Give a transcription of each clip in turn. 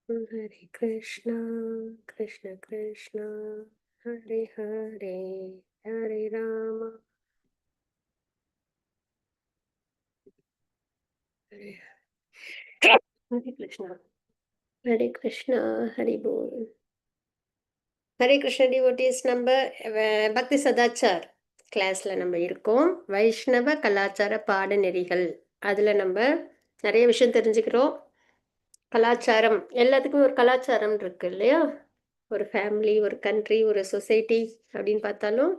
Hare Krishna, Krishna Krishna, Hare Hare, Hare Rama, Hare Hare Krishna, Hare Krishna, Hare Bol. Hare Krishna devotees, நம்ம பக்தி சதாச்சார் கிளாஸில் நம்ம இருக்கோம். வைஷ்ணவ கலாச்சார பாடநெறிகள் அதில் நம்ம நிறைய விஷயம் தெரிஞ்சுக்கிறோம். கலாச்சாரம், எல்லாத்துக்கும் ஒரு கலாச்சாரம் இருக்கு இல்லையா? ஒரு ஃபேமிலி, ஒரு கண்ட்ரி, ஒரு சொசைட்டி அப்படின்னு பார்த்தாலும்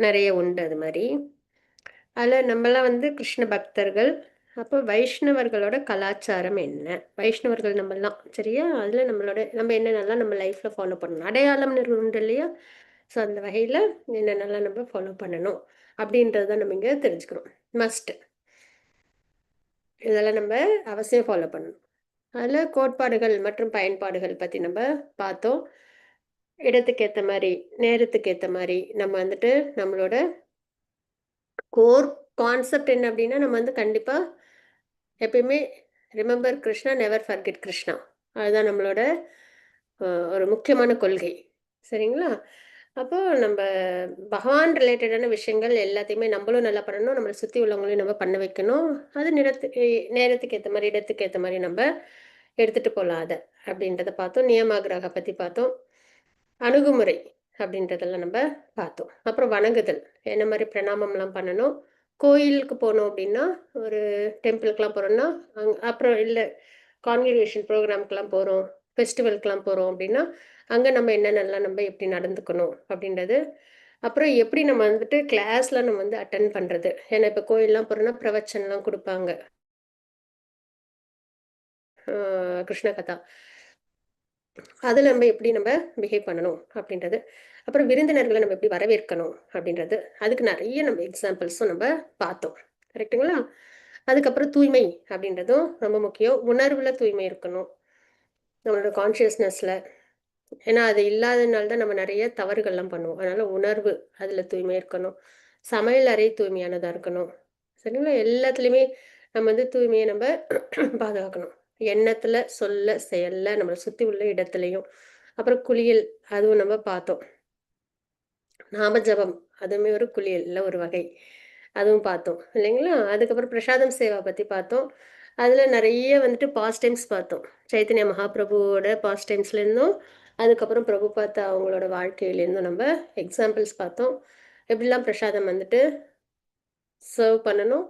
நிறைய உண்டு. அது மாதிரி அதில் நம்மளாம் வந்து கிருஷ்ண பக்தர்கள். அப்போ வைஷ்ணவர்களோட கலாச்சாரம் என்ன, வைஷ்ணவர்கள் நம்மலாம் சரியா, அதில் நம்ம என்னென்னலாம் நம்ம லைஃப்பில் ஃபாலோ பண்ணணும், அடையாளம்னு உண்டு இல்லையா? ஸோ அந்த வகையில் என்னென்னலாம் நம்ம ஃபாலோ பண்ணணும் அப்படின்றத நம்ம இங்கே தெரிஞ்சுக்கிறோம். மஸ்ட், இதெல்லாம் நம்ம அவசியம் ஃபாலோ பண்ணணும். அதில் கோட்பாடுகள் மற்றும் பயன்பாடுகள் பற்றி நம்ம பார்த்தோம். இடத்துக்கு ஏற்ற மாதிரி, நேரத்துக்கு ஏற்ற மாதிரி நம்ம வந்துட்டு நம்மளோட கோர் கான்செப்ட் என்ன அப்படின்னா, நம்ம வந்து கண்டிப்பாக எப்பயுமே remember Krishna, never forget Krishna. அதுதான் நம்மளோட ஒரு முக்கியமான கொள்கை. சரிங்களா? அப்போ நம்ம பகவான் ரிலேட்டடான விஷயங்கள் எல்லாத்தையுமே நம்மளும் நல்லா பண்ணணும், நம்மளை சுற்றி உள்ளவங்களையும் நம்ம பண்ண வைக்கணும். அது நேரத்துக்கு ஏற்ற மாதிரி, இடத்துக்கு ஏற்ற மாதிரி நம்ம எடுத்துகிட்டு போகலாம் அதை அப்படின்றத பார்த்தோம். நியமாகிரக பற்றி பார்த்தோம். அணுகுமுறை அப்படின்றதெல்லாம் நம்ம பார்த்தோம். அப்புறம் வணங்குதல், என்ன மாதிரி பிரணாமம்லாம் பண்ணணும். கோயிலுக்கு போனோம் அப்படின்னா, ஒரு டெம்பிளுக்கெலாம் போகிறோம்னா அப்புறம் இல்லை கான்கிரிகேஷன் ப்ரோக்ராம்க்கெலாம் போகிறோம், ஃபெஸ்டிவலுக்கெலாம் போகிறோம் அப்படின்னா, அங்கே நம்ம என்னென்னலாம் நம்ம எப்படி நடந்துக்கணும் அப்படின்றது. அப்புறம் எப்படி நம்ம வந்துட்டு கிளாஸ்லாம் நம்ம வந்து அட்டன் பண்ணுறது. ஏன்னா இப்போ கோயிலெலாம் போகிறோன்னா பிரவச்சனம்லாம் கொடுப்பாங்க, கிருஷ்ண கதா. அதில் நம்ம எப்படி நம்ம பிஹேவ் பண்ணணும் அப்படின்றது. அப்புறம் விருந்தினர்களை நம்ம எப்படி வரவேற்கணும் அப்படின்றது. அதுக்கு நிறைய நம்ம எக்ஸாம்பிள்ஸும் நம்ம பார்த்தோம். கரெக்டுங்களா? அதுக்கப்புறம் தூய்மை அப்படின்றதும் ரொம்ப முக்கியம். உணர்வுல தூய்மை இருக்கணும், நம்மளோட கான்ஷியஸ்னஸில். ஏன்னா அது இல்லாதனால தான் நம்ம நிறைய தவறுகள்லாம் பண்ணுவோம். அதனால் உணர்வு, அதில் தூய்மை இருக்கணும். சமையல் அறை தூய்மையானதாக இருக்கணும். சரிங்களா? எல்லாத்துலேயுமே நம்ம வந்து தூய்மையை நம்ம பாதுகாக்கணும். எண்ணத்தில், சொல்ல, செயல்ல, நம்மளை சுற்றி உள்ள இடத்துலையும். அப்புறம் குளியல், அதுவும் நம்ம பார்த்தோம். நாம ஜபம், அதுவுமே ஒரு குளியல்ல ஒரு வகை, அதுவும் பார்த்தோம் இல்லைங்களா? அதுக்கப்புறம் பிரசாதம் சேவா பற்றி பார்த்தோம். அதில் நிறைய வந்துட்டு பாஸ்ட் டைம்ஸ் பார்த்தோம். சைத்தன்ய மகாபிரபுவோட பாஸ்ட் டைம்ஸ்லேருந்தும், அதுக்கப்புறம் பிரபுபாத்தா அவங்களோட வாழ்க்கையிலேருந்தும் நம்ம எக்ஸாம்பிள்ஸ் பார்த்தோம். எப்படிலாம் பிரசாதம் வந்துட்டு சர்வ் பண்ணணும்,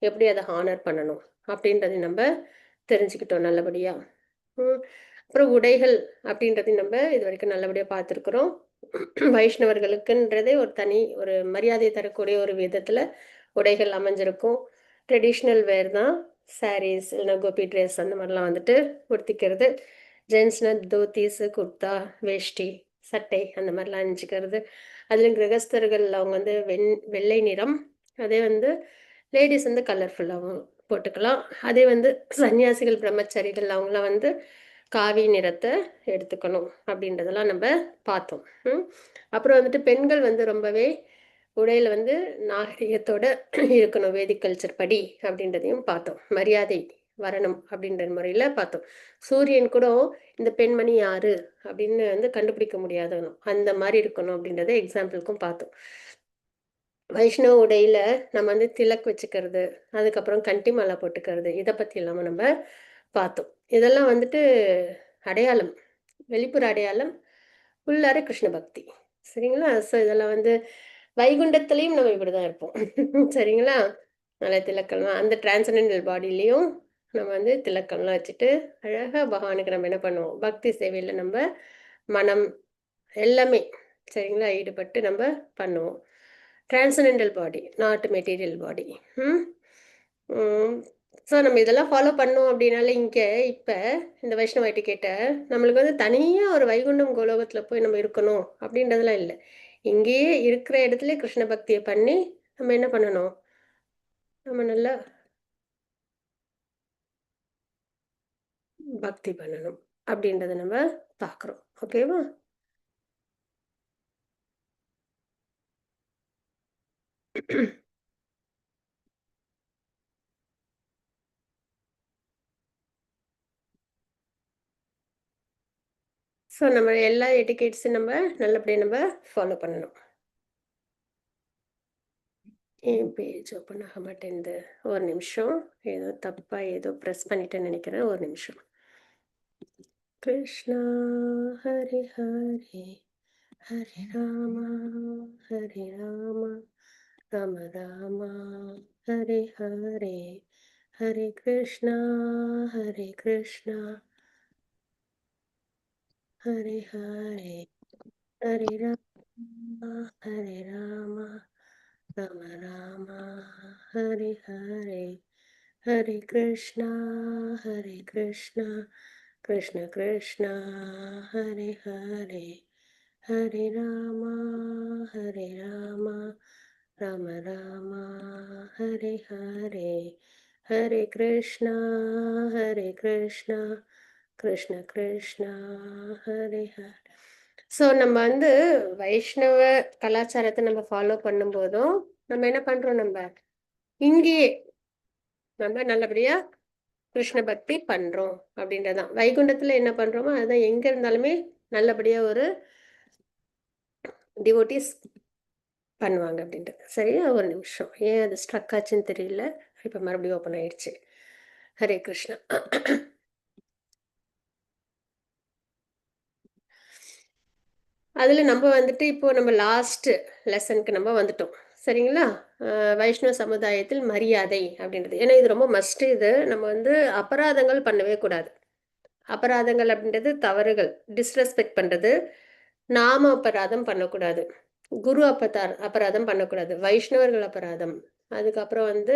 எப்படி அதை ஹானர் பண்ணணும் அப்படின்றதை நம்ம தெரிஞ்சுக்கிட்டோம் நல்லபடியா. அப்புறம் உடைகள் அப்படின்றதையும் நம்ம இது வரைக்கும் நல்லபடியா பார்த்துருக்குறோம். வைஷ்ணவர்களுக்குன்றதே ஒரு தனி ஒரு மரியாதை தரக்கூடிய ஒரு விதத்துல உடைகள் அமைஞ்சிருக்கும். ட்ரெடிஷ்னல் வேர் தான். சாரீஸ் இல்லைன்னா கோபி ட்ரெஸ் அந்த மாதிரிலாம் வந்துட்டு உடுத்திக்கிறது. ஜென்ஸ்னா தோத்தீஸு, குர்தா, வேஷ்டி, சட்டை அந்த மாதிரிலாம் அணிஞ்சிக்கிறது. அதுலேயும் கிரகஸ்தர்கள் அவங்க வந்து வெள்ளை நிறம். அதே வந்து லேடிஸ் வந்து கலர்ஃபுல்லாகவும் போட்டுக்கலாம். அதே வந்து சன்னியாசிகள், பிரம்மச்சாரிகள் அவங்களாம் வந்து காவி நிறத்தை எடுத்துக்கணும் அப்படின்றதெல்லாம் நம்ம பார்த்தோம். அப்புறம் வந்துட்டு பெண்கள் வந்து ரொம்பவே உடையில வந்து நாகரிகத்தோட இருக்கணும், வேதிக் கல்ச்சர் படி அப்படின்றதையும் பார்த்தோம். மரியாதை வரணும் அப்படின்ற முறையில் பார்த்தோம். சூரியன் கூட இந்த பெண்மணி யாரு அப்படின்னு வந்து கண்டுபிடிக்க முடியாதவனும் அந்த மாதிரி இருக்கணும் அப்படின்றத எக்ஸாம்பிளுக்கும் பார்த்தோம். வைஷ்ணவ உடையில நம்ம வந்து திலக் வச்சுக்கிறது, அதுக்கப்புறம் கண்டி மாலா போட்டுக்கிறது, இதை பற்றி இல்லாமல் நம்ம பார்த்தோம். இதெல்லாம் வந்துட்டு அடையாளம், வெளிப்புற அடையாளம், உள்ளார கிருஷ்ண பக்தி. சரிங்களா? ஸோ இதெல்லாம் வந்து வைகுண்டத்துலேயும் நம்ம இப்படி தான் இருப்போம். சரிங்களா? நல்ல திலக்கம்லாம் அந்த டிரான்சென்டென்டல் பாடியிலையும் நம்ம வந்து திலக்கம்லாம் வச்சுட்டு அழகாக பகவானுக்கு நம்ம என்ன பண்ணுவோம், பக்தி சேவையில் நம்ம மனம் எல்லாமே சரிங்களா ஈடுபட்டு நம்ம பண்ணுவோம். டிரான்சென்டென்டல் பாடி, நாட் மெட்டீரியல் பாடி. ம் ஸோ நம்ம இதெல்லாம் ஃபாலோ பண்ணோம் அப்படின்னாலே இங்கே இப்போ இந்த வைஷ்ணவ எட்டிகேட்டை நம்மளுக்கு வந்து தனியாக ஒரு வைகுண்டம் கோலோகத்தில் போய் நம்ம இருக்கணும் அப்படின்றதெல்லாம் இல்லை. இங்கேயே இருக்கிற இடத்துல கிருஷ்ண பக்தியை பண்ணி நம்ம என்ன பண்ணணும், நம்ம நல்லா பக்தி பண்ணணும் அப்படின்றத நம்ம பார்க்குறோம். ஓகேவா? ஸோ நம்ம எல்லா எட்டிகேட்ஸும் நம்ம நல்லபடியாக நம்ம ஃபாலோ பண்ணணும். என் பேஜ் ஓப்பன் ஆக மாட்டேங்குது. ஒரு நிமிஷம். ஏதோ தப்பாக ஏதோ ப்ரெஸ் பண்ணிட்டேன்னு நினைக்கிறேன். ஒரு நிமிஷம். கிருஷ்ணா ஹரி ஹரி ஹரி ராமா ஹரி ராமா ராம ராமா ஹரி ஹரி ஹரி கிருஷ்ணா ஹரி ஹரி ஹரி ராமா ஹரி ராமா ராம ராமா ஹரி ஹரி ஹரி கிருஷ்ணா கிருஷ்ண கிருஷ்ணா ஹரி ஹரி ஹரி ராமா ராம ராமா ஹரி ஹரி ஹரி கிருஷ்ணா கிருஷ்ண கிருஷ்ணா ஹரி ஹரி. ஸோ நம்ம வந்து வைஷ்ணவ கலாச்சாரத்தை நம்ம ஃபாலோ பண்ணும்போதும் நம்ம என்ன பண்றோம், நம்ம இங்கேயே நம்ம நல்லபடியா கிருஷ்ண பக்தி பண்றோம் அப்படின்றதான். வைகுண்டத்துல என்ன பண்றோமோ அதுதான் எங்க இருந்தாலுமே நல்லபடியா ஒரு டிவோட்டிஸ் பண்ணுவாங்க அப்படின்ட்டு. சரியா, ஒரு நிமிஷம். ஏன் அது ஸ்ட்ரக் ஆச்சுன்னு தெரியல. இப்போ மறுபடியும் ஓப்பன் ஆயிடுச்சு. ஹரே கிருஷ்ணா. அதில் நம்ம வந்துட்டு இப்போ நம்ம லாஸ்ட் லெசனுக்கு நம்ம வந்துட்டோம். சரிங்களா? வைஷ்ணவ சமுதாயத்தில் மரியாதை அப்படின்றது. ஏன்னா இது ரொம்ப மஸ்ட். இது நம்ம வந்து அபராதங்கள் பண்ணவே கூடாது. அபராதங்கள் அப்படின்றது தவறுகள், டிஸ்ரெஸ்பெக்ட் பண்ணுறது, நாம அபராதம் பண்ணக்கூடாது, குரு அபராதம் பண்ணக்கூடாது, வைஷ்ணவர்கள் அபராதம், அதுக்கப்புறம் வந்து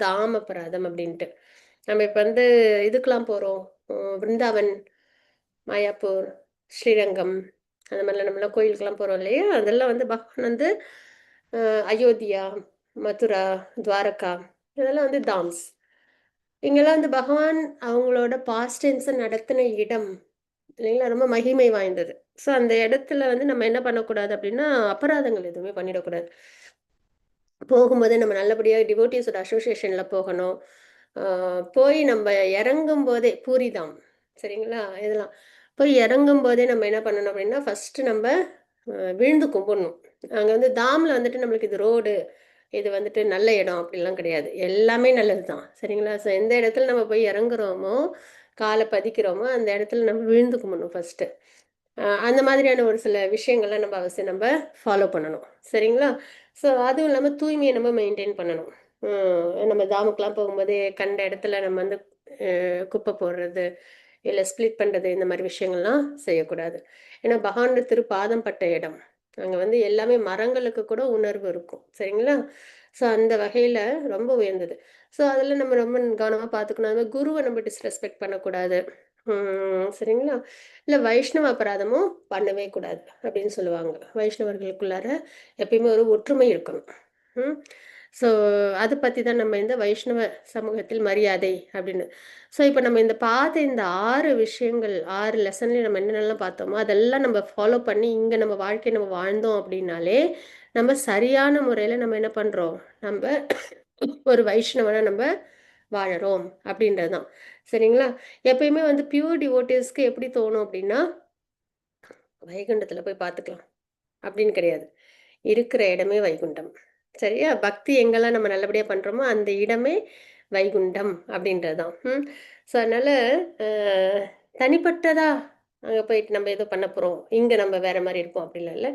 தாம் அபராதம் அப்படின்ட்டு. நம்ம இப்போ வந்து இதுக்கெலாம் போகிறோம், விருந்தாவன், மாயாப்பூர், ஸ்ரீரங்கம், அந்த மாதிரிலாம் நம்மளாம் கோயிலுக்கெல்லாம் போகிறோம் இல்லையா? அதெல்லாம் வந்து பகவான் வந்து அயோத்தியா, மதுரா, துவாரகா, இதெல்லாம் வந்து தாம்ஸ். இங்கெல்லாம் வந்து பகவான் அவங்களோட பாஸ்ட் டென்ஸை நடத்தின இடம் இல்லைங்களா, ரொம்ப மகிமை வாய்ந்தது. ஸோ அந்த இடத்துல வந்து நம்ம என்ன பண்ணக்கூடாது அப்படின்னா, அபராதங்கள் எதுவுமே பண்ணிடக்கூடாது. போகும்போது நம்ம நல்லபடியாக டிவோட்டிஸோட அசோசியேஷனில் போகணும். போய் நம்ம இறங்கும் போதே பூரிதாம், சரிங்களா, இதெல்லாம் போய் இறங்கும் போதே நம்ம என்ன பண்ணணும் அப்படின்னா, ஃபஸ்ட்டு நம்ம விழுந்து கும்பிடணும். அங்கே வந்து தாமில் வந்துட்டு நம்மளுக்கு இது ரோடு, இது வந்துட்டு நல்ல இடம் அப்படிலாம் கிடையாது. எல்லாமே நல்லது தான், சரிங்களா. ஸோ எந்த இடத்துல நம்ம போய் இறங்குறோமோ, காலை பதிக்கிறோமோ, அந்த இடத்துல நம்ம விழுந்து கும்பிடணும் ஃபஸ்ட்டு. அந்த மாதிரியான ஒரு சில விஷயங்கள்லாம் நம்ம அவசியம் நம்ம ஃபாலோ பண்ணணும், சரிங்களா. ஸோ அதுவும் இல்லாமல் தூய்மையை நம்ம மெயின்டைன் பண்ணணும். நம்ம தாமுக்கெலாம் போகும்போது கண்ட இடத்துல நம்ம வந்து குப்பை போடுறது, இல்லை ஸ்ப்ளிட் பண்ணுறது, இந்த மாதிரி விஷயங்கள்லாம் செய்யக்கூடாது. ஏன்னா பகவானோட திருப்பாதம் பட்ட இடம். அங்கே வந்து எல்லாமே மரங்களுக்கு கூட உணர்வு இருக்கும், சரிங்களா. ஸோ அந்த வகையில் ரொம்ப உயர்ந்தது. ஸோ அதில் நம்ம ரொம்ப கவனமாக பார்த்துக்கணும். அது மாதிரி குருவை நம்ம டிஸ்ரெஸ்பெக்ட் பண்ணக்கூடாது. சரிங்களா. இல்லை வைஷ்ணவ அபராதமும் பண்ணவே கூடாது அப்படின்னு சொல்லுவாங்க. வைஷ்ணவர்களுக்குள்ளார எப்பயுமே ஒரு ஒற்றுமை இருக்கணும். ம் ஸோ அதை பற்றி தான் நம்ம இந்த வைஷ்ணவ சமூகத்தில் மரியாதை அப்படின்னு. ஸோ இப்போ நம்ம இந்த 6 விஷயங்கள், 6 லெசன்லேயும் நம்ம என்னென்னலாம் பார்த்தோமோ அதெல்லாம் நம்ம ஃபாலோ பண்ணி இங்கே நம்ம வாழ்க்கையை நம்ம வாழ்ந்தோம் அப்படின்னாலே நம்ம சரியான முறையில் நம்ம என்ன பண்ணுறோம், நம்ம ஒரு வைஷ்ணவனை நம்ம வாழறோம் அப்படின்றது தான், சரிங்களா. எப்பயுமே வந்து பியூர் டிவோட்டிஸ்க்கு எப்படி தோணும் அப்படின்னா, வைகுண்டத்தில் போய் பார்த்துக்கலாம் அப்படின்னு கிடையாது. இருக்கிற இடமே வைகுண்டம், சரியா. பக்தி எங்கெல்லாம் நம்ம நல்லபடியாக பண்ணுறோமோ அந்த இடமே வைகுண்டம் அப்படின்றது தான். ஸோ அதனால் தனிப்பட்டதா அங்கே போயிட்டு நம்ம ஏதோ பண்ண போகிறோம், இங்கே நம்ம வேற மாதிரி இருப்போம் அப்படிலாம் இல்லை.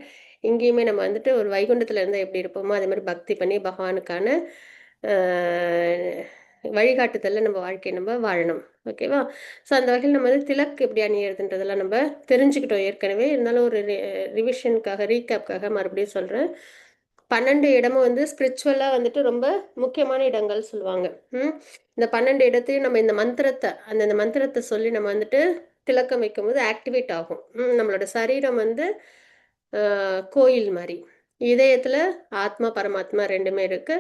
இங்கேயுமே நம்ம வந்துட்டு ஒரு வைகுண்டத்தில் இருந்தால் எப்படி இருப்போமோ அதே மாதிரி பக்தி பண்ணி பகவானுக்கான வழிகாட்டுதலில் நம்ம வாழ்க்கையை நம்ம வாழணும், ஓகேவா. ஸோ அந்த வகையில் நம்ம வந்து திலக் எப்படி அணியிறதுன்றதெல்லாம் நம்ம தெரிஞ்சுக்கிட்டோம் ஏற்கனவே. இருந்தாலும் ஒரு ரிவிஷனுக்காக, ரீகேப்காக மறுபடியும் சொல்கிறேன். 12 இடமும் வந்து ஸ்பிரிச்சுவலாக வந்துட்டு ரொம்ப முக்கியமான இடங்கள் சொல்லுவாங்க. இந்த 12 இடத்தையும் நம்ம இந்த மந்திரத்தை அந்தந்த மந்திரத்தை சொல்லி நம்ம வந்துட்டு திலக்கம் வைக்கும்போது ஆக்டிவேட் ஆகும். நம்மளோட சரீரம் வந்து கோயில் மாதிரி. இதயத்தில் ஆத்மா பரமாத்மா ரெண்டுமே இருக்கு.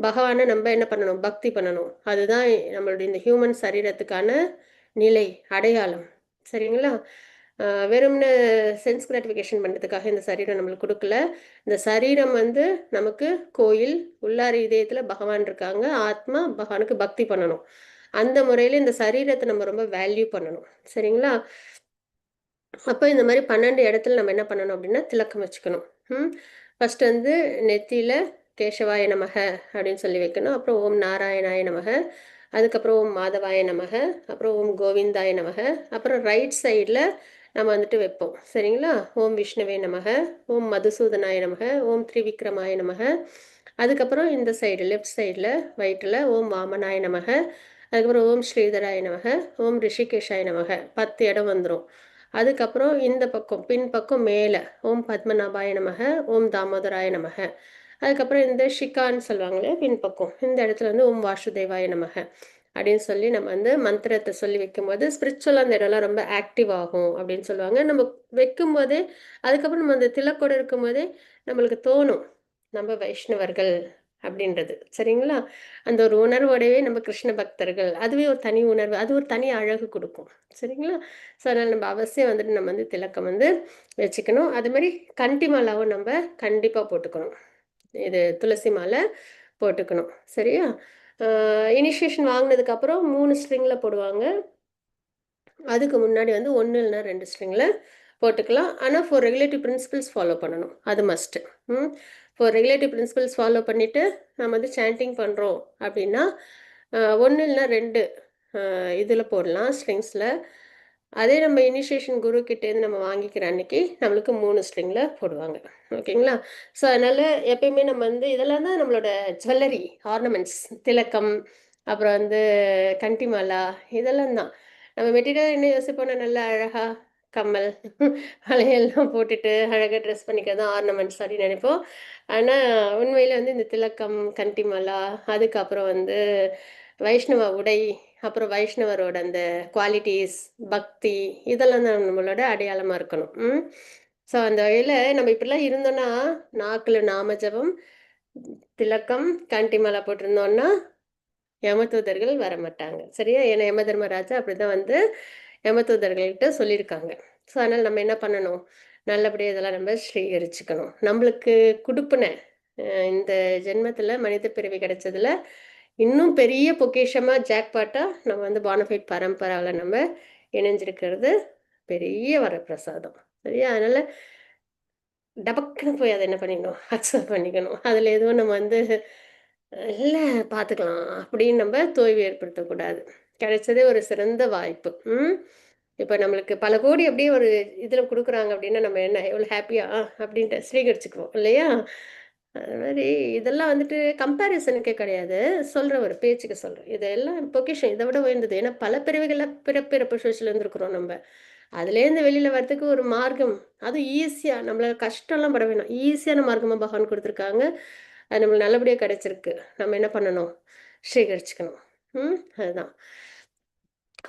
பகவானை நம்ம என்ன பண்ணணும், பக்தி பண்ணணும். அதுதான் நம்மளுடைய இந்த ஹியூமன் சரீரத்துக்கான நிலை, அடையாளம், சரிங்களா. வெறும்னு சென்ஸ் கிராட்டிஃபிகேஷன் பண்ணுறதுக்காக இந்த சரீரம் நம்மளுக்கு கொடுக்கல. இந்த சரீரம் வந்து நமக்கு கோயில், உள்ளார இதயத்தில் பகவான் இருக்காங்க, ஆத்மா பகவானுக்கு பக்தி பண்ணணும். அந்த முறையில் இந்த சரீரத்தை நம்ம ரொம்ப வேல்யூ பண்ணணும், சரிங்களா. அப்போ இந்த மாதிரி 12 இடத்துல நம்ம என்ன பண்ணணும் அப்படின்னா திலக்கம் வச்சுக்கணும். ஃபர்ஸ்ட் வந்து நெத்தியில கேசவாய நமக அப்படின்னு சொல்லி வைக்கணும். அப்புறம் ஓம் நாராயணாய நமக, அதுக்கப்புறம் ஓம் மாதவாய நமக, அப்புறம் ஓம் கோவிந்தாய நமக, அப்புறம் ரைட் சைடில் நம்ம வந்துட்டு வைப்போம். சரிங்களா? ஓம் விஷ்ணுவே நமக, ஓம் மதுசூதனாய நமக, ஓம் திரிவிக்ரமாய நமக. அதுக்கப்புறம் இந்த சைடு லெஃப்ட் சைடில் வயிற்றில் ஓம் வாமனாய நமக, அதுக்கப்புறம் ஓம் ஸ்ரீதராய நமக, ஓம் ரிஷிகேஷாய நமக. 10 இடம் வந்துடும். அதுக்கப்புறம் இந்த பக்கம் பின்பக்கம் மேலே ஓம் பத்மநாபாய நமக, ஓம் தாமோதராய நமக. அதுக்கப்புறம் இந்த ஷிகான்னு சொல்லுவாங்களே பின்பக்கம், இந்த இடத்துல வந்து ஓம் வாசுதேவாய நமக அப்படின்னு சொல்லி நம்ம வந்து மந்திரத்தை சொல்லி வைக்கும்போது ஸ்பிரிச்சுவலாக அந்த இடம்லாம் ரொம்ப ஆக்டிவ் ஆகும் அப்படின்னு சொல்லுவாங்க. நம்ம வைக்கும்போதே அதுக்கப்புறம் நம்ம அந்த திலக்கோட இருக்கும்போதே நம்மளுக்கு தோணும் நம்ம வைஷ்ணவர்கள் அப்படின்றது. சரிங்களா? அந்த ஒரு உணர்வோடவே நம்ம கிருஷ்ண பக்தர்கள், அதுவே ஒரு தனி உணர்வு, அது ஒரு தனி அழகு கொடுக்கும். சரிங்களா? ஸோ அதனால் நம்ம அவசியம் வந்துட்டு நம்ம வந்து திலக்கம் வந்து வச்சுக்கணும். அது மாதிரி கண்டி மாலாவும் நம்ம கண்டிப்பாக போட்டுக்கணும். இது துளசி மாலை போட்டுக்கணும். சரியா? இனிஷியேஷன் வாங்கினதுக்கப்புறம் 3 ஸ்ட்ரிங்கில் போடுவாங்க. அதுக்கு முன்னாடி வந்து 1 இல்லைனா 2 ஸ்ட்ரிங்கில் போட்டுக்கலாம். ஆனால் ஃபார் ரெகுலேட்டிவ் பிரின்சிபல்ஸ் ஃபாலோ பண்ணணும். அது must. For regulative principles follow பண்ணிவிட்டு நம்ம வந்து சாண்டிங் பண்ணுறோம் அப்படின்னா 1 இல்லைனா 2 இதில் போடலாம் ஸ்ட்ரிங்ஸில். அதே நம்ம இனிஷியேஷன் குரு கிட்டேருந்து நம்ம வாங்கிக்கிற அன்னைக்கு நம்மளுக்கு 3 ஸ்ட்ரிங்கில் போடுவாங்க. ஓகேங்களா? ஸோ அதனால் எப்பயுமே நம்ம வந்து இதெல்லாம் தான் நம்மளோட ஜுவல்லரி ஆர்னமெண்ட்ஸ். திலக்கம், அப்புறம் வந்து கண்டி மாலா, இதெல்லாம் தான். நம்ம மெட்டீரியல் என்ன யோசிப்போம்னா நல்லா அழகாக கம்மல் வளையல்லாம் போட்டுட்டு அழகாக ட்ரெஸ் பண்ணிக்கிறது தான் ஆர்னமெண்ட்ஸ் அப்படின்னு நினைப்போம். ஆனால் உண்மையில் வந்து இந்த திலக்கம், கண்டி மாலா, அதுக்கப்புறம் வந்து வைஷ்ணவ உடை, அப்புறம் வைஷ்ணவரோட அந்த குவாலிட்டிஸ், பக்தி, இதெல்லாம் தான் நம்மளோட அடையாளமாக இருக்கணும். ஸோ அந்த வகையில் நம்ம இப்படிலாம் இருந்தோன்னா நாக்கில் நாம ஜபம், திலக்கம், கண்டி மாலா போட்டிருந்தோன்னா யமதூதர்கள் வரமாட்டாங்க. சரியா? ஏன்னா யம தர்மராஜா அப்படிதான் வந்து யமதூதர்கள்கிட்ட சொல்லியிருக்காங்க. ஸோ அதனால் நம்ம என்ன பண்ணணும்? நல்லபடியாக இதெல்லாம் நம்ம ஸ்வீகரிச்சுக்கணும். நம்மளுக்கு குடுப்பின இந்த ஜென்மத்தில் மனித பிறவி கிடைச்சதுல இன்னும் பெரிய பொக்கிஷமாக ஜாக்பாட்டாக நம்ம வந்து பானஃபைட் பரம்பராவில் நம்ம இணைஞ்சிருக்கிறது பெரிய வரப்பிரசாதம். சரியா? அதனால் டபக்குன்னு போய் அதை என்ன பண்ணிக்கணும்? அக்செப்ட் பண்ணிக்கணும். அதில் எதுவும் நம்ம வந்து இல்ல பார்த்துக்கலாம் அப்படின்னு நம்ம தோய்வு ஏற்படுத்தக்கூடாது. கிடைச்சதே ஒரு சிறந்த வாய்ப்பு. இப்ப நம்மளுக்கு பல கோடி அப்படியே ஒரு இதுல குடுக்குறாங்க அப்படின்னா, நம்ம என்ன எவ்வளோ ஹேப்பியா அப்படின்ட்டு ஸ்வீகரிச்சுக்குவோம் இல்லையா? அது மாரி இதெல்லாம் வந்துட்டு கம்பேரிசனுக்கே கிடையாது. சொல்றேன் ஒரு பேச்சுக்கு சொல்றேன். இதெல்லாம் பொக்கிஷம் இத விட உயர்ந்தது. ஏன்னா பல பிறவிகள்ல பிறப்பு சுழற்சியில இருந்திருக்கிறோம் நம்ப. அதுலேருந்து வெளியில வரதுக்கு ஒரு மார்க்கம். அதுவும் ஈஸியா நம்மள கஷ்டம்லாம் பட வேணாம். ஈஸியான மார்க்கமா பகவான் குடுத்துருக்காங்க. அது நம்மளுக்கு நல்லபடியா கிடைச்சிருக்கு. நம்ம என்ன பண்ணணும்? ஸ்வீகரிச்சுக்கணும். அதுதான்.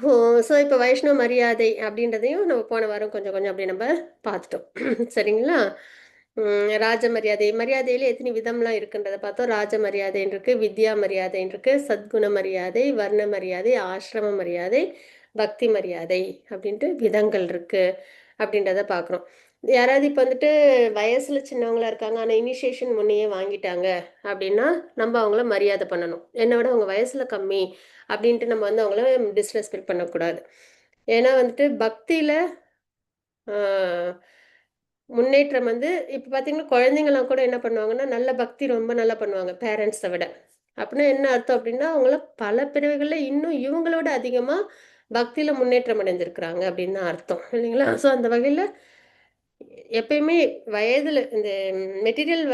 ஓ! ஸோ இப்ப வைஷ்ணவ மரியாதை அப்படின்றதையும் நம்ம போன வாரம் கொஞ்சம் கொஞ்சம் அப்படியே நம்ம பார்த்துட்டோம். சரிங்களா? ராஜ மரியாதை, மரியாதையில எத்தனை விதம்லாம் இருக்குன்றத பார்த்தோம். ராஜ மரியாதைன்னு இருக்கு, வித்யா மரியாதைன்னு இருக்கு, சத்குண மரியாதை, வர்ண மரியாதை, ஆசிரம மரியாதை, பக்தி மரியாதை அப்படின்ட்டு விதங்கள் இருக்கு அப்படின்றத பார்க்குறோம். யாராவது இப்போ வந்துட்டு வயசுல சின்னவங்களா இருக்காங்க, ஆனால் இனிஷியேஷன் முன்னையே வாங்கிட்டாங்க அப்படின்னா, நம்ம அவங்கள மரியாதை பண்ணணும். என்னை விட அவங்க வயசுல கம்மி அப்படின்ட்டு நம்ம வந்து அவங்கள டிஸ்ரெஸ்பெக்ட் பண்ணக்கூடாது. ஏன்னா வந்துட்டு பக்தியில முன்னேற்றம் வந்து இப்ப பார்த்தீங்கன்னா, குழந்தைங்கலாம் கூட என்ன பண்ணுவாங்கன்னா, நல்ல பக்தி ரொம்ப நல்லா பண்ணுவாங்க, பேரண்ட்ஸ விட. அப்படின்னா என்ன அர்த்தம் அப்படின்னா, அவங்கள பல பிறவிகள்ல இன்னும் இவங்களோட அதிகமா பக்தியில முன்னேற்றம் அடைஞ்சிருக்கிறாங்க அப்படின்னு தான் அர்த்தம். இல்லைங்களா? ஸோ அந்த வகையில எப்பயுமே வயதுல இந்த மெட்டீரியல்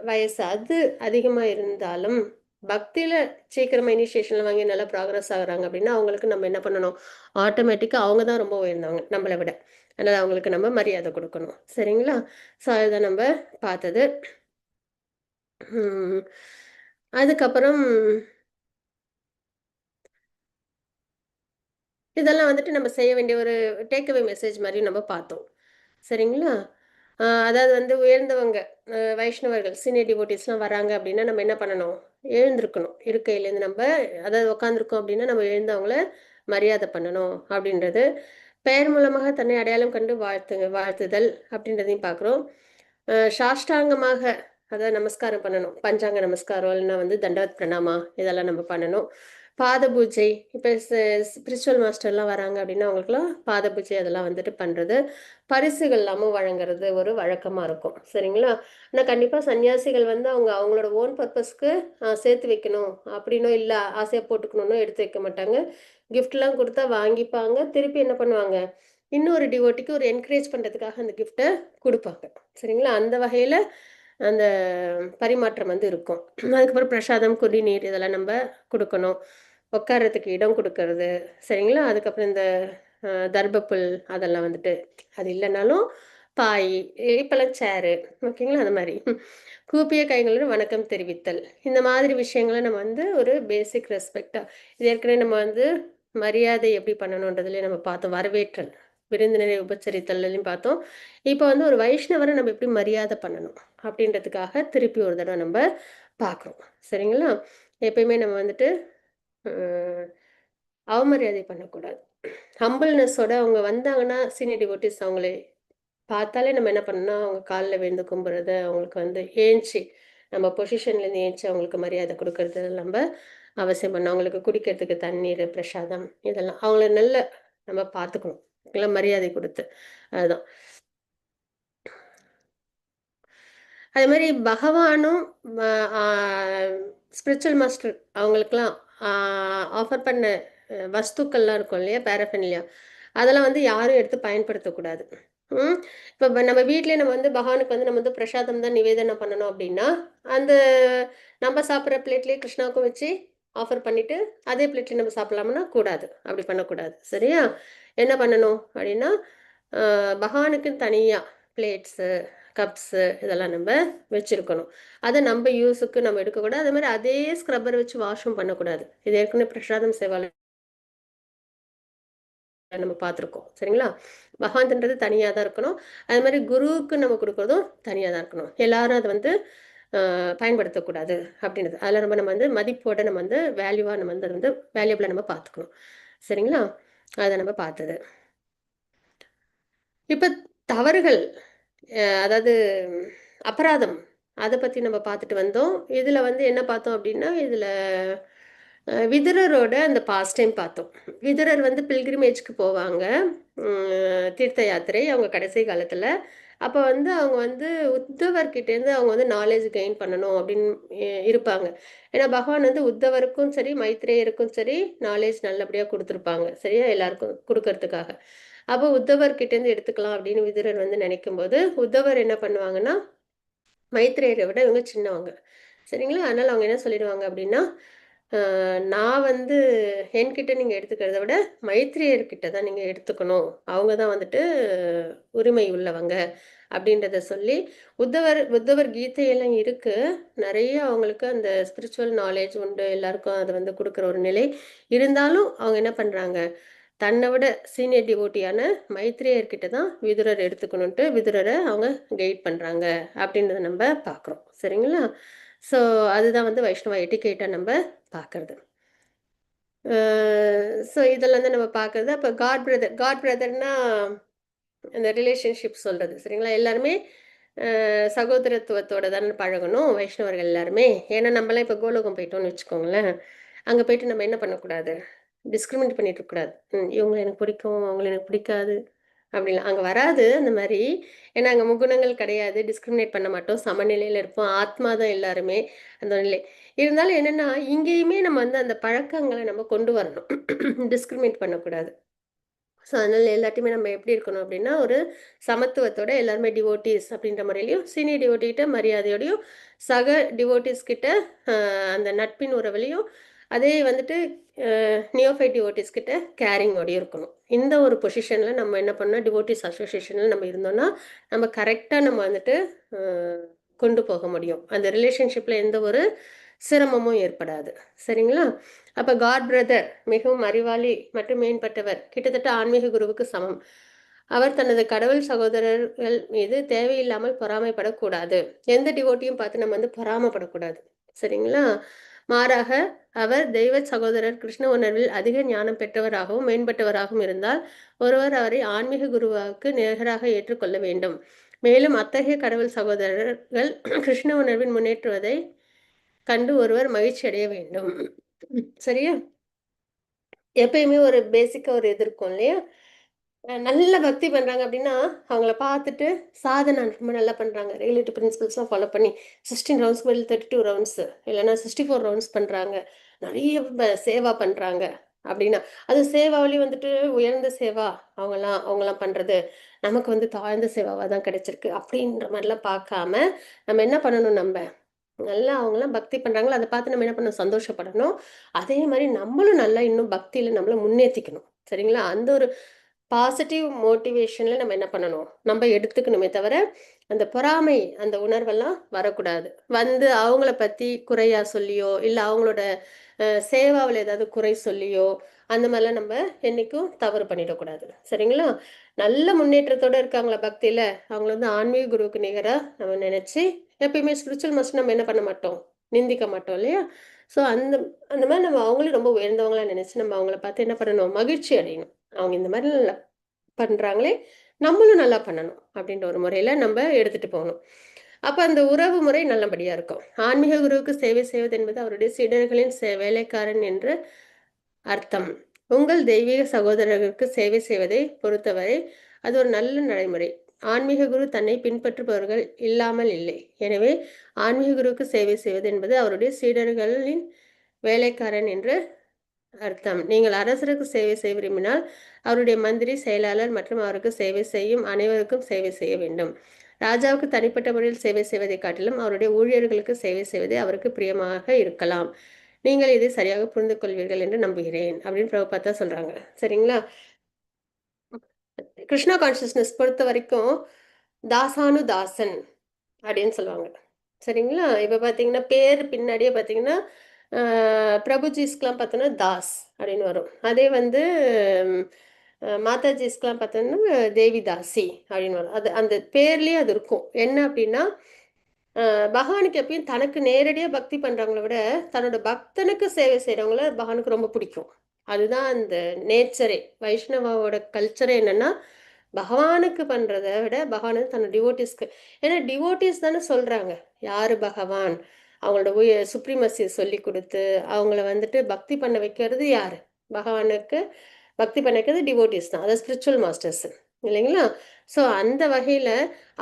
வயசு அது அதிகமா இருந்தாலும், பக்தியில சீக்கிரமா இனிஷியேஷன்ல வாங்கி நல்லா ப்ராக்ரஸ் ஆகுறாங்க அப்படின்னா, அவங்களுக்கு நம்ம என்ன பண்ணணும்? ஆட்டோமேட்டிக்கா அவங்க தான் ரொம்ப உயர்ந்தவங்க, நம்மள விட. அதனால அவங்களுக்கு நம்ம மரியாதை குடுக்கணும். சரிங்களா? ஸோ அதுதான் நம்ப பார்த்தது. ம். அதுக்கப்புறம் இதெல்லாம் வந்துட்டு நம்ம செய்ய வேண்டிய ஒரு டேக் அவே மெசேஜ் மாரி நம்ம பார்த்தோம். சரிங்களா? அதாவது வந்து உயர்ந்தவங்க, வைஷ்ணவர்கள், சீனியர் டிவோட்டீஸ்லாம் வராங்க அப்படின்னா, நம்ம என்ன பண்ணணும்? எழுந்திருக்கணும். இருக்கையிலேருந்து நம்ப அதாவது உட்காந்துருக்கோம் அப்படின்னா, நம்ம எழுந்து அவங்கள மரியாதை பண்ணணும் அப்படின்றது. பெயர் மூலமாக தன்னை அடையாளம் கண்டு வாழ்த்துதல் அப்படின்றதையும் பார்க்குறோம். சாஷ்டாங்கமாக அதாவது நமஸ்காரம் பண்ணணும். பஞ்சாங்க நமஸ்காரம் இல்லைன்னா வந்து தண்டவத் பிரணாமா இதெல்லாம் நம்ம பண்ணணும். பாத பூஜை இப்போ ஸ்பிரிச்சுவல் மாஸ்டர்லாம் வராங்க அப்படின்னா அவங்களுக்குலாம் பாத பூஜை அதெல்லாம் வந்துட்டு பண்ணுறது, பரிசுகள் எல்லாமும் வழங்குறது ஒரு வழக்கமாக இருக்கும். சரிங்களா? ஆனால் கண்டிப்பாக சன்னியாசிகள் வந்து அவங்க அவங்களோட ஓன் பர்பஸ்க்கு சேர்த்து வைக்கணும் அப்படின்னோ இல்லை ஆசையாக போட்டுக்கணுன்னோ எடுத்து வைக்க மாட்டாங்க. கிஃப்ட்லாம் கொடுத்தா வாங்கிப்பாங்க. திருப்பி என்ன பண்ணுவாங்க, இன்னொரு டிவோட்டிக்கு ஒரு என்கரேஜ் பண்ணுறதுக்காக அந்த கிஃப்ட்டை கொடுப்பாங்க. சரிங்களா? அந்த வகையில் அந்த பரிமாற்றம் வந்து இருக்கும். அதுக்கப்புறம் பிரசாதம், குடிநீர் இதெல்லாம் நம்ம கொடுக்கணும். உட்கார்றதுக்கு இடம் கொடுக்கறது. சரிங்களா? அதுக்கப்புறம் இந்த தர்பப்புல் அதெல்லாம் வந்துட்டு அது இல்லைனாலும் பாய், இப்போல்லாம் சேரு ஓகேங்களா? அந்த மாதிரி கூப்பிய கைகளுடன் வணக்கம் தெரிவித்தல். இந்த மாதிரி விஷயங்களை நம்ம வந்து ஒரு பேசிக் ரெஸ்பெக்டாக இது ஏற்கனவே நம்ம வந்து மரியாதை எப்படி பண்ணணுன்றதுலேயே நம்ம பார்த்தோம். வரவேற்றல், விருந்தினரை உபச்சரித்தல்லையும் பார்த்தோம். இப்போ வந்து ஒரு வைஷ்ணவரை நம்ம எப்படி மரியாதை பண்ணணும் அப்படின்றதுக்காக திருப்பி ஒரு தடவை நம்ம பார்க்குறோம். சரிங்களா? எப்பயுமே நம்ம வந்துட்டு அவமரியாதை பண்ணக்கூடாது. ஹம்பிள்னஸோட அவங்க வந்தாங்கன்னா சீனியர் டிவோட்டிஸ் அவங்களே பார்த்தாலே நம்ம என்ன பண்ணணும்னா அவங்க காலில் விழுந்து கும்பிட்றது, அவங்களுக்கு வந்து ஏஞ்சி நம்ம பொசிஷன்லேருந்து ஏஞ்சி அவங்களுக்கு மரியாதை கொடுக்கறது நம்ம அவசியம் பண்ணணும். அவங்களுக்கு குடிக்கிறதுக்கு தண்ணீர், பிரசாதம் இதெல்லாம் அவங்கள நல்ல நம்ம பார்த்துக்கணும். எல்லாம் மரியாதை கொடுத்து அதுதான். அதே மாதிரி பகவானும் ஸ்பிரிச்சுவல் மாஸ்டர் அவங்களுக்கெல்லாம் ஆஃபர் பண்ண வஸ்துக்கள்லாம் இருக்கும் இல்லையா, பேரஃபெனிலியா அதெல்லாம் வந்து யாரும் எடுத்து பயன்படுத்தக்கூடாது. இப்போ நம்ம வீட்டிலே நம்ம வந்து பகவானுக்கு வந்து நம்ம வந்து பிரசாதம் தான் நிவேதனம் பண்ணணும் அப்படின்னா அந்த நம்ம சாப்பிட்ற பிளேட்லேயே கிருஷ்ணாவுக்கும் வச்சு ஆஃபர் பண்ணிட்டு அதே பிளேட்லேயே நம்ம சாப்பிடலாம்னா கூடாது, அப்படி பண்ணக்கூடாது. சரியா? என்ன பண்ணணும் அப்படின்னா பகவானுக்கு தனியாக பிளேட்ஸு, கப்ஸு இதெல்லாம் நம்ம வச்சுருக்கணும். அதை நம்ம யூஸுக்கு நம்ம எடுக்கக்கூடாது. அதே மாதிரி அதே ஸ்க்ரப்பர் வச்சு வாஷும் பண்ணக்கூடாது. இது ஏற்கனவே பிரசாதம் சேவால நம்ம பார்த்துருக்கோம். சரிங்களா? பகவான்ன்றது தனியாக தான் இருக்கணும். அது மாதிரி குருவுக்கு நம்ம கொடுக்குறதும் தனியாக தான் இருக்கணும். எல்லாரும் அதை வந்து பயன்படுத்தக்கூடாது அப்படின்றது. அதில் நம்ம வந்து மதிப்போட நம்ம வந்து வேல்யூவாக நம்ம வந்து அதை வந்து வேல்யூபிளாக நம்ம பார்த்துக்கணும். சரிங்களா? அதை நம்ம பார்த்தது. இப்போ தவறுகள் அதாவது அபராதம் அதை பற்றி நம்ம பார்த்துட்டு வந்தோம். இதில் வந்து என்ன பார்த்தோம் அப்படின்னா இதில் விதுரரோட அந்த பாஸ்ட் டைம் பார்த்தோம். விதுரர் வந்து பில்கிரிமேஜ்க்கு போவாங்க, தீர்த்த யாத்திரை அவங்க கடைசி காலத்தில். அப்போ வந்து அவங்க வந்து உத்தவர்கிட்டேருந்து அவங்க வந்து நாலேஜ் கெயின் பண்ணணும் அப்படின்னு இருப்பாங்க. ஏன்னா பகவான் வந்து உத்தவருக்கும் சரி மைத்ரேயருக்கும் சரி நாலேஜ் நல்லபடியாக கொடுத்துருப்பாங்க. சரியா? எல்லாருக்கும் கொடுக்கறதுக்காக. அப்போ உத்தவர்கிட்டேருந்து எடுத்துக்கலாம் அப்படின்னு விதுரர் வந்து நினைக்கும்போது உத்தவர் என்ன பண்ணுவாங்கன்னா மைத்ரேயரை விட இவங்க சின்னவங்க. சரிங்களா? அதனால அவங்க என்ன சொல்லிடுவாங்க அப்படின்னா நான் வந்து என்கிட்ட நீங்கள் எடுத்துக்கிறத விட மைத்ரேயர்கிட்ட தான் நீங்கள் எடுத்துக்கணும். அவங்க தான் வந்துட்டு உரிமை உள்ளவங்க அப்படின்றத சொல்லி உத்தவர் கீதையெல்லாம் இருக்கு. நிறைய அவங்களுக்கு அந்த ஸ்பிரிச்சுவல் நாலேஜ் உண்டு. எல்லாருக்கும் அது வந்து கொடுக்குற ஒரு நிலை. இருந்தாலும் அவங்க என்ன பண்ணுறாங்க, தன்னை விட சீனியர் டிவோட்டியான மைத்ரேயர்கிட்ட தான் விதுரர் எடுத்துக்கணுன்ட்டு விதுரரை அவங்க கைட் பண்ணுறாங்க அப்படின்றத நம்ம பார்க்குறோம். சரிங்களா? ஸோ அதுதான் வந்து வைஷ்ணவ எட்டிகேட்டாக நம்ம பார்க்கறது. ஸோ இதெல்லாம் தான் நம்ம பார்க்கறது. அப்போ காட் பிரதர்னா அந்த ரிலேஷன்ஷிப் சொல்றது. சரிங்களா? எல்லாருமே சகோதரத்துவத்தோட தானே பழகணும் வைஷ்ணவர்கள் எல்லாருமே. ஏன்னா நம்மலாம் இப்போ கோலோகம் போயிட்டோம்னு வச்சுக்கோங்களேன். அங்கே போயிட்டு நம்ம என்ன பண்ணக்கூடாது, டிஸ்கிரிமினேட் பண்ணிட்டு இருக்கக்கூடாது. இவங்கள எனக்கு பிடிக்கும், அவங்கள எனக்கு பிடிக்காது அப்படிலாம் அங்கே வராது அந்த மாதிரி. ஏன்னா அங்கே முகுணங்கள் கிடையாது, டிஸ்கிரிமினேட் பண்ண மாட்டோம், சமநிலையில் இருப்போம், ஆத்மா தான் எல்லாருமே அந்த நிலை. இருந்தாலும் என்னென்னா இங்கேயுமே நம்ம வந்து அந்த பழக்கங்களை நம்ம கொண்டு வரணும். டிஸ்கிரிமினேட் பண்ணக்கூடாது. ஸோ அதனால் எல்லாத்தையுமே நம்ம எப்படி இருக்கணும் அப்படின்னா ஒரு சமத்துவத்தோட எல்லாருமே டிவோட்டீஸ் அப்படின்ற முறையிலையும் சீனியர் டிவோட்டிகிட்ட மரியாதையோடையும் சக டிவோட்டீஸ் கிட்ட அந்த நட்பின் உறவுலையும் அதே வந்துட்டு நியோஃபைட் டிவோட்டீஸ் கிட்ட கேரிங்கோடையும் இருக்கணும். இந்த ஒரு பொசிஷனில் நம்ம என்ன பண்ணோம், டிவோட்டீஸ் அசோசியேஷனில் நம்ம இருந்தோம்னா நம்ம கரெக்டாக நம்ம வந்துட்டு கொண்டு போக முடியும். அந்த ரிலேஷன்ஷிப்பில் எந்த ஒரு சிரமமும் ஏற்படாது. சரிங்களா? அப்போ காட் பிரதர் மிகவும் அறிவாளி மற்றும் மேம்பட்டவர், கிட்டத்தட்ட ஆன்மீக குருவுக்கு சமம். அவர் தனது கடவுள் சகோதரர்கள் மீது தேவையில்லாமல் பொறாமைப்படக்கூடாது. எந்த டிவோட்டியும் பார்த்து நம்ம வந்து பொறாமப்படக்கூடாது. சரிங்களா? மாறாக அவர் தெய்வ சகோதரர் கிருஷ்ண உணர்வில் அதிக ஞானம் பெற்றவராகவும் மேம்பட்டவராகவும் இருந்தால் ஒருவர் அவரை ஆன்மீக குருவாக்கு நிகராக ஏற்றுக்கொள்ள வேண்டும். மேலும் அத்தகைய கடவுள் சகோதரர்கள் கிருஷ்ண உணர்வின் முன்னேற்றுவதை கண்டு ஒருவர் மகிழ்ச்சி அடைய வேண்டும். சரியா? எப்பயுமே ஒரு பேசிக்கா ஒரு இது இருக்கும் இல்லையா? நல்ல பக்தி பண்றாங்க அப்படின்னா, அவங்கள பார்த்துட்டு சாதனா ரொம்ப நல்லா பண்றாங்க. ரெகுலேட்டரி பிரின்சிபல்ஸ்லாம் ஃபாலோ பண்ணி 16 ரவுண்ட்ஸ்க்கு பதில் 32 ரவுண்ட்ஸ் இல்லன்னா 64 ரவுண்ட்ஸ் பண்றாங்க. நெறைய சேவா பண்றாங்க அப்படின்னா, அது சேவாவிலயும் வந்துட்டு உயர்ந்த சேவா அவங்கலாம் பண்றது. நமக்கு வந்து தாழ்ந்த சேவாவா தான் கிடைச்சிருக்கு. அப்படின்ற மாரிலாம் பார்க்காம, நம்ம என்ன பண்ணணும் நம்ப? நல்லா அவங்கலாம் பக்தி பண்றாங்களா, அத பார்த்து நம்ம என்ன பண்ணணும்? சந்தோஷப்படணும். அதே மாரி நம்மளும் நல்லா இன்னும் பக்தியில நம்மள முன்னேத்திக்கணும். சரிங்களா? அந்த ஒரு பாசிட்டிவ் மோட்டிவேஷன்ல நம்ம என்ன பண்ணணும்? நம்ம எடுத்துக்கணுமே தவிர, அந்த பொறாமை அந்த உணர்வெல்லாம் வரக்கூடாது. வந்து அவங்கள பத்தி குறையா சொல்லியோ, இல்ல அவங்களோட சேவாவுல ஏதாவது குறை சொல்லியோ, அந்த மாரிலாம் நம்ம என்னைக்கும் தவறு பண்ணிடக்கூடாது. சரிங்களா? நல்ல முன்னேற்றத்தோட இருக்காங்களா பக்தியில, அவங்கள வந்து ஆன்மீக குருவுக்கு நிகரா நம்ம நெனச்சு, எப்பயுமே ஸ்பிரிச்சுவல் மாஸ்டர் நம்ம என்ன பண்ண மாட்டோம்? நிந்திக்க மாட்டோம் இல்லையா? ஸோ அந்த அந்த மாரி நம்ம அவங்களையும் ரொம்ப உயர்ந்தவங்களா நெனச்சு, நம்ம அவங்கள பார்த்து என்ன பண்ணணும்? மகிழ்ச்சி அடையணும். அவங்க இந்த மாரி பண்றாங்களே, நம்மளும் நல்லா பண்ணணும். அப்படின்ற ஒரு முறையில நம்ப எடுத்துட்டு போணும். அப்ப அந்த உறவு முறை நல்லபடியா இருக்கும். ஆன்மீக குருவுக்கு சேவை செய்வது என்பது அவருடைய சீடர்களின் வேலைக்காரன் என்று அர்த்தம். உங்கள் தெய்வீக சகோதரர்களுக்கு சேவை செய்வதை பொறுத்தவரை அது ஒரு நல்ல நடைமுறை. ஆன்மீக குரு தன்னை பின்பற்றுபவர்கள் இல்லாமல் இல்லை. எனவே ஆன்மீக குருவுக்கு சேவை செய்வது என்பது அவருடைய சீடர்களின் வேலைக்காரன் என்று அர்த்தம். நீங்கள் அரசருக்கு சேவை செய்ய விரும்பினால், அவருடைய மந்திரி, செயலாளர் மற்றும் அவருக்கு சேவை செய்யும் அனைவருக்கும் சேவை செய்ய வேண்டும். ராஜாவுக்கு தனிப்பட்ட முறையில் சேவை செய்வதைக் காட்டிலும், அவருடைய ஊழியர்களுக்கு சேவை செய்வதே அவருக்கு பிரியமாக இருக்கலாம். நீங்கள் இதை சரியாக புரிந்து கொள்வீர்கள் என்று நம்புகிறேன். அப்படின்னு பிரபுபாதா சொல்றாங்க. சரிங்களா? கிருஷ்ணா கான்ஷியஸ்னஸ் பொறுத்தவரைக்கும், தாசானு தாசன் அப்படின்னு சொல்லுவாங்க. சரிங்களா? இப்ப பார்த்தீங்கன்னா, பேர் பின்னாடியே பார்த்தீங்கன்னா, அ பிரபுஜீஸ்க்குலாம் பார்த்தோன்னா, தாஸ் அப்படின்னு வரும். அதே வந்து ம் மாதாஜீஸ்க்குலாம் பார்த்தோன்னா, தேவி தாசி அப்படின்னு வரும். அது அந்த பேர்லயே அது இருக்கும். என்ன அப்படின்னா, அ பகவானுக்கு எப்பயும் தனக்கு நேரடியா பக்தி பண்றவங்கள விட, தன்னோட பக்தனுக்கு சேவை செய்றவங்கள பகவானுக்கு ரொம்ப பிடிக்கும். அதுதான் அந்த நேச்சரே. வைஷ்ணவாவோட கல்ச்சரே என்னன்னா, பகவானுக்கு பண்றத விட, பகவான் வந்து தன்னோட டிவோட்டீஸ்க்கு ஏன்னா டிவோட்டீஸ் தானே சொல்றாங்க. யாரு பகவான்? அவங்களோட சுப்ரீமசிய சொல்லிக் குடுத்து, அவங்கள வந்துட்டு பக்தி பண்ண வைக்கிறது யாரு? பகவானுக்கு பக்தி பண்ண வைக்கிறது டிவோட்டீஸ் தான். அதாவது ஸ்பிரிச்சுவல் மாஸ்டர்ஸ் இல்லைங்களா? ஸோ அந்த வகையில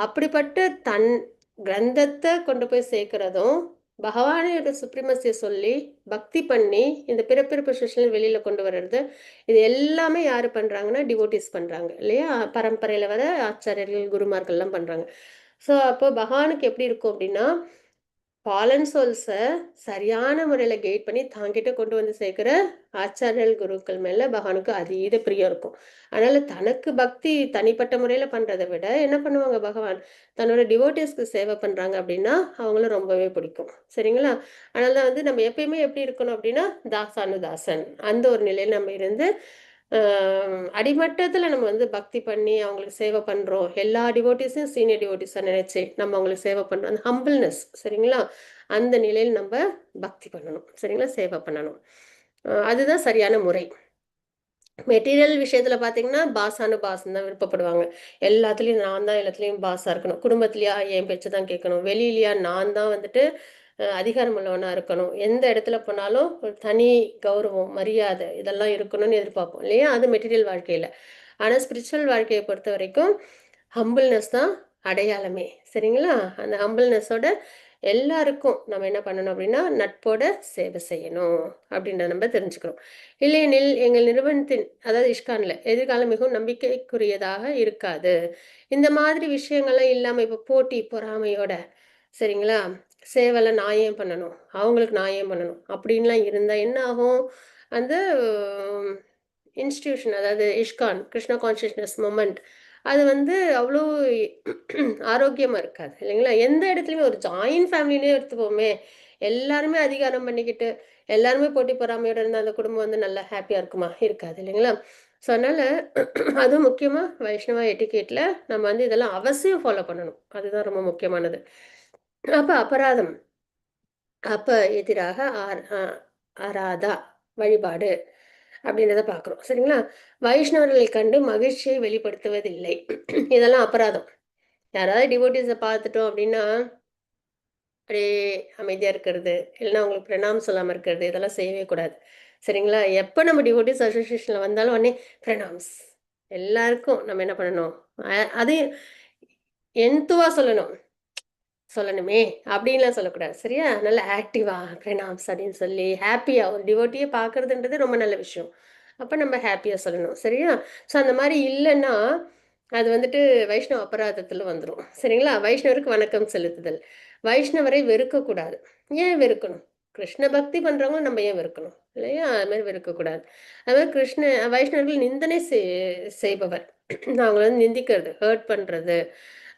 அப்படிப்பட்ட தன் கிரந்தத்த கொண்டு போய் சேர்க்கிறதும், பகவானோட சுப்ரீமசிய சொல்லி, பக்தி பண்ணி, இந்த பிறப்பிறப்பு சூழ்ச்சியிலிருந்து வெளியில கொண்டு வர்றது, இது எல்லாமே யாரு பண்றாங்கன்னா, டிவோட்டீஸ் பண்றாங்க. இல்லையா? பரம்பரையில வர ஆச்சாரியர்கள், குருமார்கள்லாம் பண்றாங்க. ஸோ, அப்போ பகவானுக்கு எப்படி இருக்கும் அப்படின்னா, ஃபாலன் சோல்ஸ சரியான முறையில கைட் பண்ணி தாங்கிட்ட கொண்டு வந்து சேர்க்கிற ஆச்சாரியர்கள், குருக்கள் மேல பகவானுக்கு அதீத பிரியம் இருக்கும். அதனால தனக்கு பக்தி தனிப்பட்ட முறையில பண்றத விட, என்ன பண்ணுவாங்க பகவான், தன்னோட டிவோட்டீஸ்க்கு சேவை பண்றாங்க அப்படின்னா, அவங்கள ரொம்பவே பிடிக்கும். சரிங்களா? அதனால தான் வந்து நம்ம எப்பயுமே எப்படி இருக்கணும் அப்படின்னா, தாசானுதாசன். அந்த ஒரு நிலையில நம்ம இருந்து, அ அடிமட்டத்துல நம்ம வந்து பக்தி பண்ணி அவங்களுக்கு சேவை பண்றோம். எல்லா டிவோட்டீஸையும் சீனியர் டிவோட்டீஸா நினைச்சு, நம்ம அவங்களுக்கு சேவை பண்றோம். அந்த ஹம்பிள்னஸ் சரிங்களா? அந்த நிலையில் நம்ப பக்தி பண்ணணும். சரிங்களா? சேவை பண்ணணும். அதுதான் சரியான முறை. மெட்டீரியல் விஷயத்துல பார்த்தீங்கன்னா, பாஸான பாஸ்ன்னு தான் விருப்பப்படுவாங்க. எல்லாத்துலயும் நான் தான் எல்லாத்துலயும் பாஸா இருக்கணும். குடும்பத்திலயா என் பேச்ச தான் கேட்கணும். வெளியிலயா நான் தான் வந்துட்டு அதிகாரம் உள்ளவனா இருக்கணும். எந்த இடத்துல போனாலும் ஒரு தனி கௌரவம், மரியாதை இதெல்லாம் இருக்கணும்னு எதிர்பார்ப்போம் இல்லையா? அது மெட்டீரியல் வாழ்க்கையில. ஆனா ஸ்பிரிச்சுவல் வாழ்க்கைய பொறுத்தவரைக்கும் ஹம்பிள்னஸ் தான் அடையாளமே. சரிங்களா? அந்த ஹம்பிள்னஸோட எல்லாருக்கும் நம்ம என்ன பண்ணணும் அப்படின்னா, நட்போட சேவை செய்யணும் அப்படின்றத நம்ம தெரிஞ்சுக்கிறோம். இல்லையெனில் எங்கள் நிறுவனத்தின் அதாவது இஸ்கான்ல எதிர்காலம் மிகவும் நம்பிக்கைக்குரியதாக இருக்காது. இந்த மாதிரி விஷயங்கள்லாம் இல்லாம இப்ப போட்டி, பொறாமையோட சரிங்களா? சேவல நான் ஏன் பண்ணணும்? அவங்களுக்கு நான் ஏன் பண்ணணும்? அப்படின்லாம் இருந்தா என்ன ஆகும்? அந்த இன்ஸ்டிடியூஷன் அதாவது இஸ்கான், கிருஷ்ணா கான்ஷியஸ்னஸ் மூவ்மெண்ட் அது வந்து அவ்வளோ ஆரோக்கியமா இருக்காது இல்லைங்களா? எந்த இடத்துலயுமே ஒரு ஜாயிண்ட் ஃபேமிலின்னே எடுத்துப்போமே, எல்லாருமே அதிகாரம் பண்ணிக்கிட்டு, எல்லாருமே போட்டி பொறாமையோட இருந்தா அந்த குடும்பம் வந்து நல்லா ஹேப்பியா இருக்குமா? இருக்காது இல்லைங்களா? ஸோ அதனால அதுவும் முக்கியமா வைஷ்ணவ எட்டிகேட்ல நம்ம வந்து இதெல்லாம் அவசியம் ஃபாலோ பண்ணணும். அதுதான் ரொம்ப முக்கியமானது. அப்ப அபராதம். அப்ப எதிராக ஆராதா வழிபாடு அப்படின்றத பார்க்குறோம். சரிங்களா? வைஷ்ணவர்களை கண்டு மகிழ்ச்சியை வெளிப்படுத்துவதில்லை. இதெல்லாம் அபராதம். யாராவது டிவோட்டீஸ பார்த்துட்டோம் அப்படின்னா, அப்படியே அமைதியா இருக்கிறது, இல்லைன்னா அவங்களுக்கு பிரணாமம் சொல்லாம இருக்கிறது, இதெல்லாம் செய்யவே கூடாது. சரிங்களா? எப்ப நம்ம டிவோட்டீஸ் அசோசியேஷன்ல வந்தாலும் உடனே பிரணாம்ஸ். எல்லாருக்கும் நம்ம என்ன பண்ணணும்? அதையும் என்துவா சொல்லணும். சொல்லணுமே! அப்டின்லாம் சொல்லக்கூடாது. சரியா? நல்லா ஆக்டிவா பிரணாம்ஸ் அப்டின்னு சொல்லி, ஹேப்பியா ஒரு டிவோட்டிய பார்க்கறதுன்றது ரொம்ப நல்ல விஷயம். அப்ப நம்ம ஹேப்பியா சொல்லணும். சரியா? ஸோ அந்த மாரி இல்லன்னா, அது வந்துட்டு வைஷ்ணவ அபராதத்துல வந்துரும். சரிங்களா? வைஷ்ணவருக்கு வணக்கம் செலுத்துதல். வைஷ்ணவரை வெறுக்கக்கூடாது. ஏன் வெறுக்கணும்? கிருஷ்ண பக்தி பண்றவங்கள நம்ம ஏன் வெறுக்கணும்? இல்லையா? அது மாரி வெறுக்கக்கூடாது. அது மாரி வைஷ்ணவர்கள் நிந்தனை செய்பவர். அவங்கள வந்து நிந்திக்கிறது, ஹர்ட் பண்றது,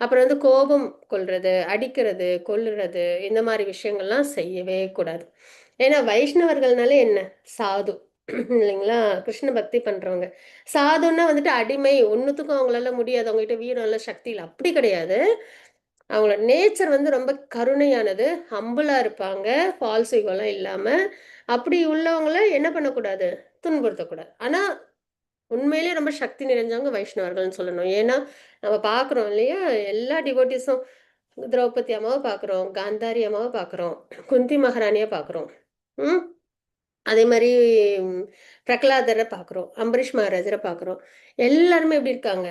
அப்புறம் வந்து கோபம் கொள்றது, அடிக்கிறது, கொல்லுறது இந்த மாரி விஷயங்கள்லாம் செய்யவே கூடாது. ஏன்னா வைஷ்ணவர்கள்னாலே என்ன? சாது. இல்லைங்களா? கிருஷ்ண பக்தி பண்றவங்க. சாதுன்னா வந்துட்டு அடிமை, ஒண்ணுத்துக்கும் அவங்களால முடியாது. அவங்ககிட்ட வீரம் இல்ல, சக்தி இல்ல. அப்படி கிடையாது. அவங்களோட நேச்சர் வந்து ரொம்ப கருணையானது. ஹம்பிளா இருப்பாங்க. ஃபால்ஸ் ஈகோலாம் இல்லாம. அப்படி உள்ளவங்கள என்ன பண்ணக்கூடாது? துன்புறுத்தக்கூடாது. ஆனா உண்மையிலேயே ரொம்ப சக்தி நிறைஞ்சவங்க வைஷ்ணவர்கள்ன்னு சொல்லணும். ஏன்னா, நம்ம பார்க்குறோம் இல்லையா? எல்லா டிவோட்டீஸும் திரௌபதி அம்மாவ பார்க்குறோம், காந்தாரி அம்மாவ பார்க்குறோம், குந்தி மகாராணிய பார்க்குறோம். ம். அதே மாரி பிரகலாதர பார்க்குறோம், அம்பரீஷ் மகாராஜர பார்க்குறோம். எல்லாருமே எப்படி இருக்காங்க?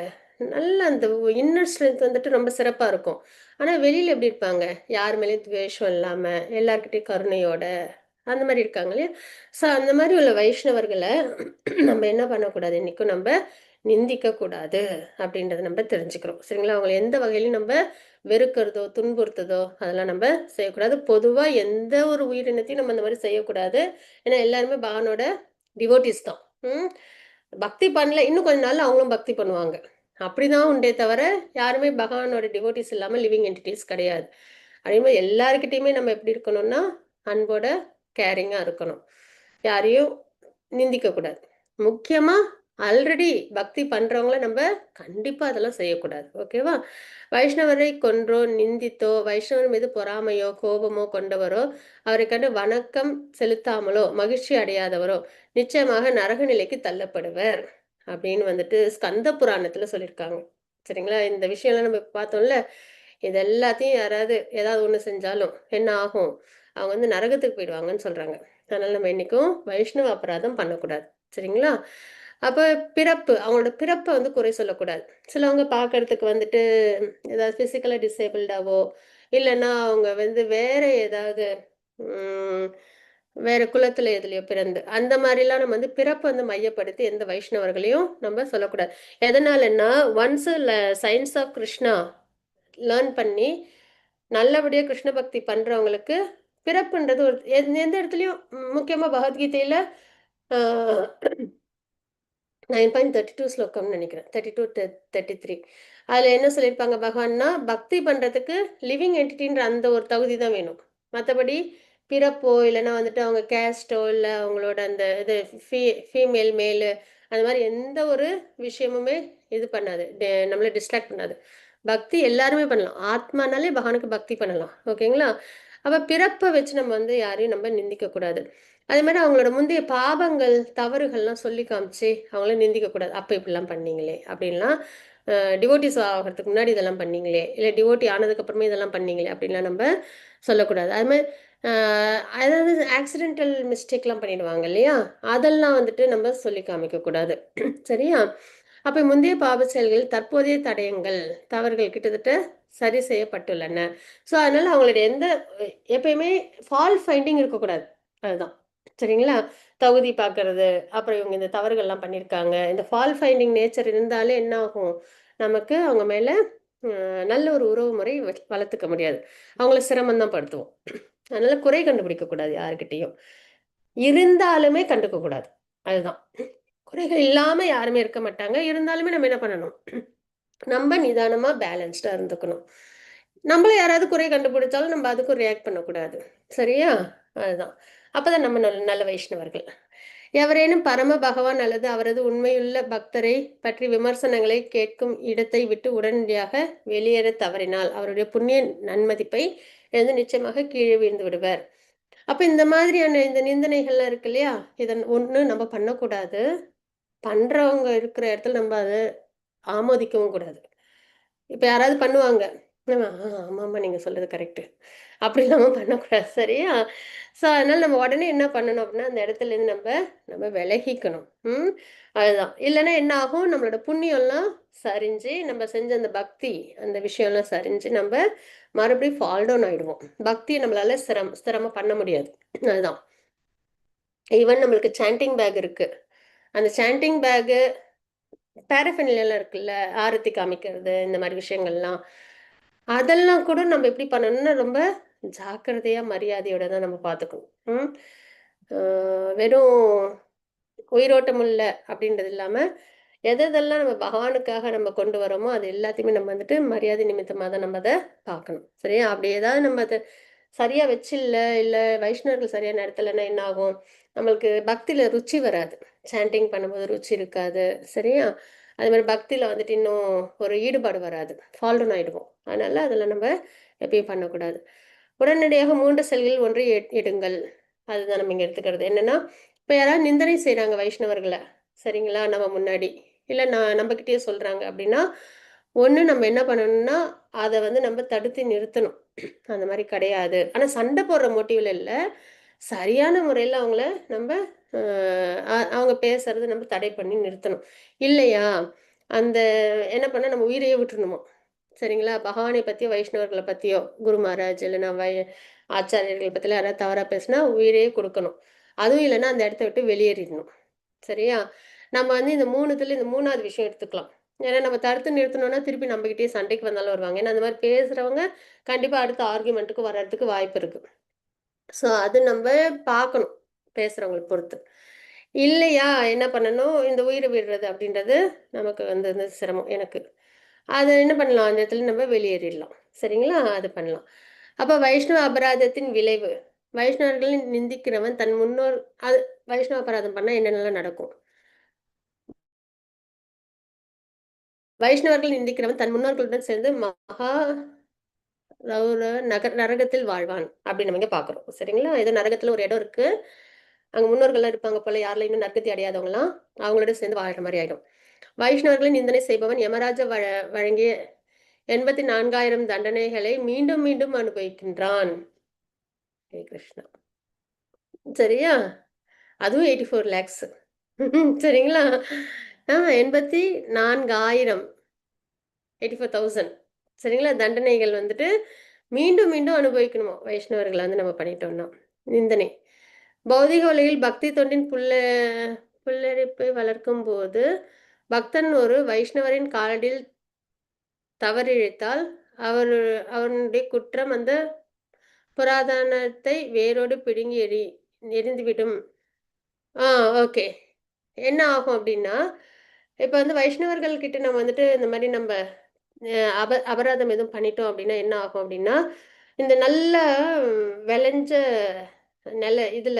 நல்ல அந்த இன்னர் ஸ்ட்ரென்த் வந்துட்டு ரொம்ப சிறப்பா இருக்கும். ஆனா வெளியில எப்படி இருப்பாங்க? யார் மேலயும் துவேஷம் இல்லாம, எல்லார்கிட்டயும் கருணையோட, அந்த மாரி இருக்காங்க இல்லையா? ஸோ அந்த மாரி உள்ள வைஷ்ணவர்கள நம்ம என்ன பண்ணக்கூடாது? என்னைக்கும் நம்ப நிந்திக்க கூடாது அப்படின்றத நம்ப தெரிஞ்சுக்கிறோம். சரிங்களா? அவங்கள எந்த வகையிலயும் நம்ப வெறுக்கிறதோ, துன்புறுத்துதோ அதெல்லாம் நம்ப செய்யக்கூடாது. பொதுவா எந்த ஒரு உயிரினத்தையும் நம்ம இந்த மாரி செய்யக்கூடாது. ஏன்னா எல்லாருமே பகவானோட டிவோட்டீஸ் தான். ம். பக்தி பண்ணல இன்னும் கொஞ்ச நாள்ல அவங்களும் பக்தி பண்ணுவாங்க. அப்படிதான் உண்டே தவிர, யாருமே பகவானோட டிவோட்டீஸ் இல்லாம லிவிங் என்டிட்டீஸ் கிடையாது. அதேமாரி எல்லார்கிட்டயுமே நம்ம எப்படி இருக்கணும்னா, அன்போட கேரிங்கா இருக்கணும். யாரையும் நிந்திக்க கூடாது. முக்கியமா ஆல்ரெடி பக்தி பண்றவங்கள நம்ப கண்டிப்பா அதெல்லாம் செய்யக்கூடாது. ஓகேவா? வைஷ்ணவரை கொன்றோ, நிந்தித்தோ, வைஷ்ணவர் மீது பொறாமையோ, கோபமோ கொண்டவரோ, அவரை கண்டு வணக்கம் செலுத்தாமலோ, மகிழ்ச்சி அடையாதவரோ, நிச்சயமாக நரக நிலைக்கு தள்ளப்படுவர். அப்படின்னு வந்துட்டு ஸ்கந்த புராணத்துல சொல்லியிருக்காங்க. சரிங்களா? இந்த விஷயம்லாம் நம்ம இப்ப பார்த்தோம்ல. இது எல்லாத்தையும் யாராவது ஏதாவது ஒண்ணு செஞ்சாலும் என்ன ஆகும்? அவங்க வந்து நரகத்துக்கு போயிடுவாங்கன்னு சொல்றாங்க. அதனால நம்ம என்னைக்கும் வைஷ்ணவ அபராதம் பண்ணக்கூடாது. சரிங்களா? அப்ப பிறப்பு, அவங்களோட பிறப்ப வந்து குறை சொல்லக்கூடாது. சிலவங்க பார்க்கறதுக்கு வந்துட்டு ஏதாவது பிசிக்கலா டிசேபிள்டாவோ, இல்லன்னா அவங்க வந்து வேற ஏதாவது ம் வேற குலத்துல எதுலயோ பிறந்து, அந்த மாரிலாம் நம்ம வந்து பிறப்ப வந்து மையப்படுத்தி எந்த வைஷ்ணவர்களையும் நம்ம சொல்லக்கூடாது. எதனாலன்னா, once science of Krishna learn பண்ணி, நல்லபடியா கிருஷ்ண பக்தி பண்றவங்களுக்கு, பிறப்புன்றது ஒரு எந்த இடத்துலயும் முக்கியமா பகவத்கீதையில ஆ 9.32 ஸ்லோகம்னு நெனைக்கிறேன். 32 33 அதுல என்ன சொல்லியிருப்பாங்க பகவான்னா, பக்தி பண்றதுக்கு லிவிங் என்டிட்டின்ற அந்த ஒரு தகுதி தான் வேணும். மத்தபடி பிறப்போ, இல்லன்னா வந்துட்டு அவங்க கேஸ்ட்டோ, இல்ல அவங்களோட அந்த இது ஃபீ ஃபீமேல், மேலு அந்த மாரி எந்த ஒரு விஷயமுமே இது பண்ணாது. நம்மள டிஸ்ட்ராக்ட் பண்ணாது. பக்தி எல்லாருமே பண்ணலாம். ஆத்மானாலே பகவானுக்கு பக்தி பண்ணலாம். ஓகேங்களா? அப்ப பிறப்ப வச்சு நம்ம வந்து யாரையும் நம்ம நிந்திக்க கூடாது. அதே மாரி அவங்களோட முந்தைய பாவங்கள், தவறுகள்லாம் சொல்லி காமிச்சு, அவங்கள நிந்திக்க கூடாது. "அப்ப இப்படிலாம் பண்ணீங்களே!" அப்படின்லாம் டிவோட்டீஸ் ஆகறதுக்கு முன்னாடி இதெல்லாம் பண்ணீங்களே! இல்ல டிவோட்டி ஆனதுக்கு அப்புறமே இதெல்லாம் பண்ணீங்களே! அப்படின்லாம் நம்ப சொல்லக்கூடாது. அது மாரி அ அதாவது ஆக்சிடென்டல் மிஸ்டேக்லாம் பண்ணிடுவாங்க இல்லையா? அதெல்லாம் வந்துட்டு நம்ம சொல்லி காமிக்கக்கூடாது. சரியா? அப்ப முந்தைய பாவச் செயல்கள், தற்போதைய தடயங்கள், தவறுகள் கிட்டத்தட்ட சரி செய்யப்பட்டுள்ளன. ஸோ, அதனால அவங்களுடைய எந்த எப்பயுமே ஃபால்ட் ஃபைண்டிங் இருக்கக்கூடாது. அதுதான். சரிங்களா? தகுதி பார்க்கறது, அப்புறம் இவங்க இந்த தவறுகள்லாம் பண்ணியிருக்காங்க. இந்த ஃபால்ட் ஃபைண்டிங் நேச்சர் இருந்தாலே என்ன ஆகும்? நமக்கு அவங்க மேல நல்ல ஒரு உறவு முறை வளர்த்துக்க முடியாது. அவங்கள சிரமம் தான் படுத்துவோம். அதனால குறை கண்டுபிடிக்க கூடாது யார்கிட்டயும். இருந்தாலுமே கண்டுக்க கூடாது. அதுதான். குறைகள் இல்லாம யாருமே இருக்க மாட்டாங்க. இருந்தாலுமே நம்ம என்ன பண்ணணும்? நம்ம நிதானமா பேலன்ஸ்டா இருந்துக்கணும். நம்மள யாராவது குறை கண்டுபிடிச்சாலும் நம்ம அதுக்கும் ரியாக்ட் பண்ணக்கூடாது. சரியா? அதுதான். அப்பதான் நம்ம நல்ல வைஷ்ணவர்கள். எவரேனும் பரம பகவான் அல்லது அவரது உண்மையுள்ள பக்தரை பற்றி விமர்சனங்களை கேட்கும் இடத்தை விட்டு உடனடியாக வெளியேற தவறினால், அவருடைய புண்ணிய நன்மதிப்பை இழந்து நிச்சயமாக கீழே வீழ்ந்து விடுவர். அப்ப இந்த மாதிரியான இந்த நிந்தனைகள்லாம் இருக்கு இல்லையா? இத ஒண்ணு நம்ம பண்ணக்கூடாது. பண்றவங்க இருக்கிற இடத்துல நம்ம அத ஆமோதிக்கவும் கூடாது. இப்ப யாராவது பண்ணுவாங்க. ஆமாமா. நீங்க சொல்றது கரெக்ட்டு. அப்படி நம்ம பண்ணக்கூடாது. சரியா? ஸோ, அதனால நம்ம உடனே என்ன பண்ணணும் அப்படின்னா, அந்த இடத்துலேருந்து நம்ப நம்ம விலகிக்கணும். ம். அதுதான். இல்லன்னா என்ன ஆகும், நம்மளோட புண்ணியம்லாம் சரிஞ்சு, நம்ம செஞ்ச அந்த பக்தி, அந்த விஷயம்லாம் சரிஞ்சு, நம்ப மறுபடியும் ஃபால் டவுன் ஆயிடுவோம். பக்திய நம்மளால ஸ்திரமா பண்ண முடியாது. அதுதான். ஈவன் நம்மளுக்கு சாண்டிங் பேக் இருக்கு. அந்த சாண்டிங் பேக் பேராஃபின்லாம் இருக்குல்ல, ஆரத்தி காமிக்கிறது, இந்த மாரி விஷயங்கள்லாம். அதெல்லாம் கூட நம்ம எப்படி பண்ணணும்னா, ரொம்ப ஜாக்கிரதையா, மரியாதையோட தான் நம்ம பார்த்துக்கணும். ம். அ வெறும் உயிரோட்டம் உள்ள அப்படின்றது இல்லாம, எதெல்லாம் நம்ம பகவானுக்காக நம்ம கொண்டு வரோமோ, அது எல்லாத்தையுமே நம்ம வந்துட்டு மரியாதை நிமித்தமா தான் நம்ம அத பார்க்கணும். சரியா? அப்படி ஏதாவது நம்ம அத சரியா வச்சில்ல, இல்ல வைஷ்ணவர்கள் சரியா நடத்தலன்னா என்ன ஆகும்? நம்மளுக்கு பக்தியில ருச்சி வராது. சாண்டிங் பண்ணும்போது ருச்சி இருக்காது. சரியா? அது மாரி பக்தியில வந்துட்டு இன்னும் ஒரு ஈடுபாடு வராது. ஃபால் டவுன் ஆயிடுவோம். அதனால அதெல்லாம் நம்ம எப்பயும் பண்ணக்கூடாது. உடனடியாக 3 செல்கள் ஒன்றை எடுங்கள். அதுதான் நம்ம இங்க எடுத்துக்கிறது. என்னன்னா, இப்ப யாராவது நிந்தனை செய்றாங்க வைஷ்ணவர்கள. சரிங்களா? நம்ம முன்னாடி. இல்ல நம்மகிட்டயே சொல்றாங்க அப்படின்னா, ஒண்ணு நம்ம என்ன பண்ணணும்னா, அத வந்து நம்ம தடுத்து நிறுத்தணும். அந்த மாரி கிடையாது. ஆனா சண்டை போடுற மோட்டிவ்ல இல்ல. சரியான முறையில அவங்கள நம்ப அ அவங்க பேசுறத நம்ம தடை பண்ணி நிறுத்தணும். இல்லையா, அந்த என்ன பண்ணா நம்ம உயிரையே விட்டுறணுமாம். சரிங்களா? பகவானை பத்தியோ, வைஷ்ணவர்கள பத்தியோ, குரு மகாராஜ் இல்லன்னா ஆச்சாரியர்கள் பத்திலாம் யாராவது தவறா பேசினா உயிரையே குடுக்கணும். அதுவும் இல்லன்னா அந்த இடத்த விட்டு வெளியேறிடணும். சரியா? நம்ம வந்து இந்த 3த்துல இந்த 3வது விஷயம் எடுத்துக்கலாம். ஏன்னா நம்ம தடுத்து நிறுத்துனோம்னா, திருப்பி நம்மகிட்டயே சண்டைக்கு வந்தாலும் வருவாங்க. ஏன்னா அந்த மாரி பேசுறவங்க கண்டிப்பா அடுத்த ஆர்குமென்ட்க்கு வர்றதுக்கு வாய்ப்பு இருக்கு. ஸோ அது நம்ப பார்க்கணும். பேசுறவங்கள பொறுத்து. இல்லையா, என்ன பண்ணணும், இந்த உயிர விடுறது அப்படின்றது நமக்கு வந்து வந்து சிரமம் எனக்கு. அத என்ன பண்ணலாம், அந்த இடத்துல நம்ம வெளியேறிடலாம். சரிங்களா? அது பண்ணலாம். அப்ப வைஷ்ணவ அபராதத்தின் விளைவு. வைஷ்ணவர்களை நிந்திக்கிறவன் தன் முன்னோர் அது வைஷ்ணவ அபராதம் பண்ணா என்னென்னலாம் நடக்கும்? வைஷ்ணவர்கள் நிந்திக்கிறவன் தன் முன்னோர்களுடன் சேர்ந்து மகா ஒரு நரகத்தில் வாழ்வான். அப்படின்னு நம்ம இங்க பார்க்கிறோம். சரிங்களா? ஏதோ நரகத்துல ஒரு இடம் இருக்கு. அங்க முன்னோர்கள்லாம் இருப்பாங்க போல. யாரெல்லாம் இன்னும் நற்கதி அடையாதவங்கலாம், அவங்களோட சேர்ந்து வாழ்ற மாரி ஆயிடும். வைஷ்ணவர்களை நிந்தனை செய்பவன் யமராஜா வழங்கிய 84,000 தண்டனைகளை மீண்டும் மீண்டும் அனுபவிக்கின்றான். ஹரே கிருஷ்ணா. சரியா? அதுவும் 84 லேக்ஸ். சரிங்களா? 84,000 84,000 சரிங்களா? தண்டனைகள் வந்துட்டு மீண்டும் மீண்டும் அனுபவிக்கணுமாம். வைஷ்ணவர்கள வந்து நம்ம பண்ணிட்டோம்னா. நிந்தனை. பௌதிக உலகில் பக்தி தொண்டின் புல்லரிப்பை வளர்க்கும்போது, பக்தன் ஒரு வைஷ்ணவரின் காலடியில் தவறிழைத்தால், அவர் அவனுடைய குற்றம் அந்த புராதனத்தை வேரோடு பிடுங்கி எறிந்துவிடும். ஆ ஓகே. என்ன ஆகும் அப்டின்னா, இப்ப வந்து வைஷ்ணவர்கள் கிட்ட நம்ம வந்துட்டு இந்த மாரி நம்ப அபராதம் எதுவும் பண்ணிட்டோம் அப்டின்னா, என்ன ஆகும் அப்டின்னா, இந்த நல்ல விளைஞ்ச இதுல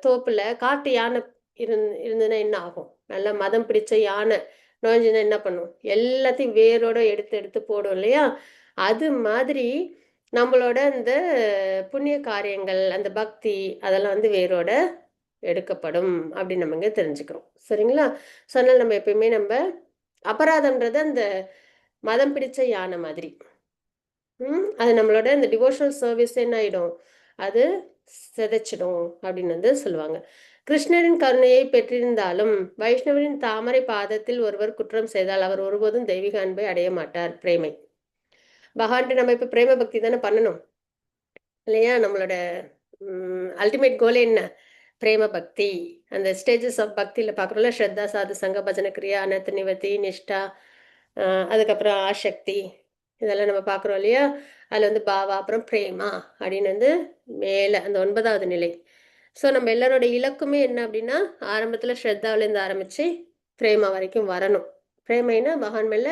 தோப்புல காட்டு யானை இருந்ததுன்னா என்ன ஆகும்? நல்லா மதம் பிடிச்ச யானை நுழைஞ்சதுன்னா என்ன பண்ணும்? எல்லாத்தையும் வேரோட எடுத்து எடுத்து போடும் இல்லையா? அது மாதிரி நம்மளோட அந்த புண்ணிய காரியங்கள், அந்த பக்தி அதெல்லாம் வந்து வேரோட எடுக்கப்படும் அப்படின்னு நம்ம இங்க தெரிஞ்சுக்கிறோம். சரிங்களா? ஸோ அதனால நம்ம எப்பயுமே அபராதம்ன்றது அந்த மதம் பிடிச்ச யானை மாதிரி. அது நம்மளோட இந்த டிவோஷனல் சர்வீஸ் என்ன ஆயிடும்? அது சிதைச்சிடும் அப்படின்னு வந்து சொல்லுவாங்க. கிருஷ்ணரின் கருணையை பெற்றிருந்தாலும், வைஷ்ணவரின் தாமரை பாதத்தில் ஒருவர் குற்றம் செய்தால், அவர் ஒருபோதும் தெய்வீக அன்பை அடைய மாட்டார். பிரேமை. பகவான்ட்ட நம்ம இப்ப பிரேம பக்தி தானே பண்ணணும். இல்லையா? நம்மளோட அல்டிமேட் கோல் என்ன? பிரேம பக்தி. அந்த ஸ்டேஜஸ் ஆஃப் பக்தியில பார்க்குறோம்ல, ஸ்ரத்தா, சாது, சங்க, பஜன, கிரியா, அனர்த்த நிவர்த்தி, நிஷ்டா, அ அதுக்கப்புறம் ஆசக்தி. இதெல்லாம் நம்ம பார்க்குறோம் இல்லையா? அதுல வந்து பாவா, அப்புறம் பிரேமா அப்படின்னு வந்து மேல அந்த 9வது நிலை. ஸோ நம்ம எல்லாரோட இலக்குமே என்ன அப்படின்னா, ஆரம்பத்துல ஸ்ரத்தாவிலேருந்து ஆரம்பிச்சு பிரேமா வரைக்கும் வரணும். பிரேமைனா பகவான் மேல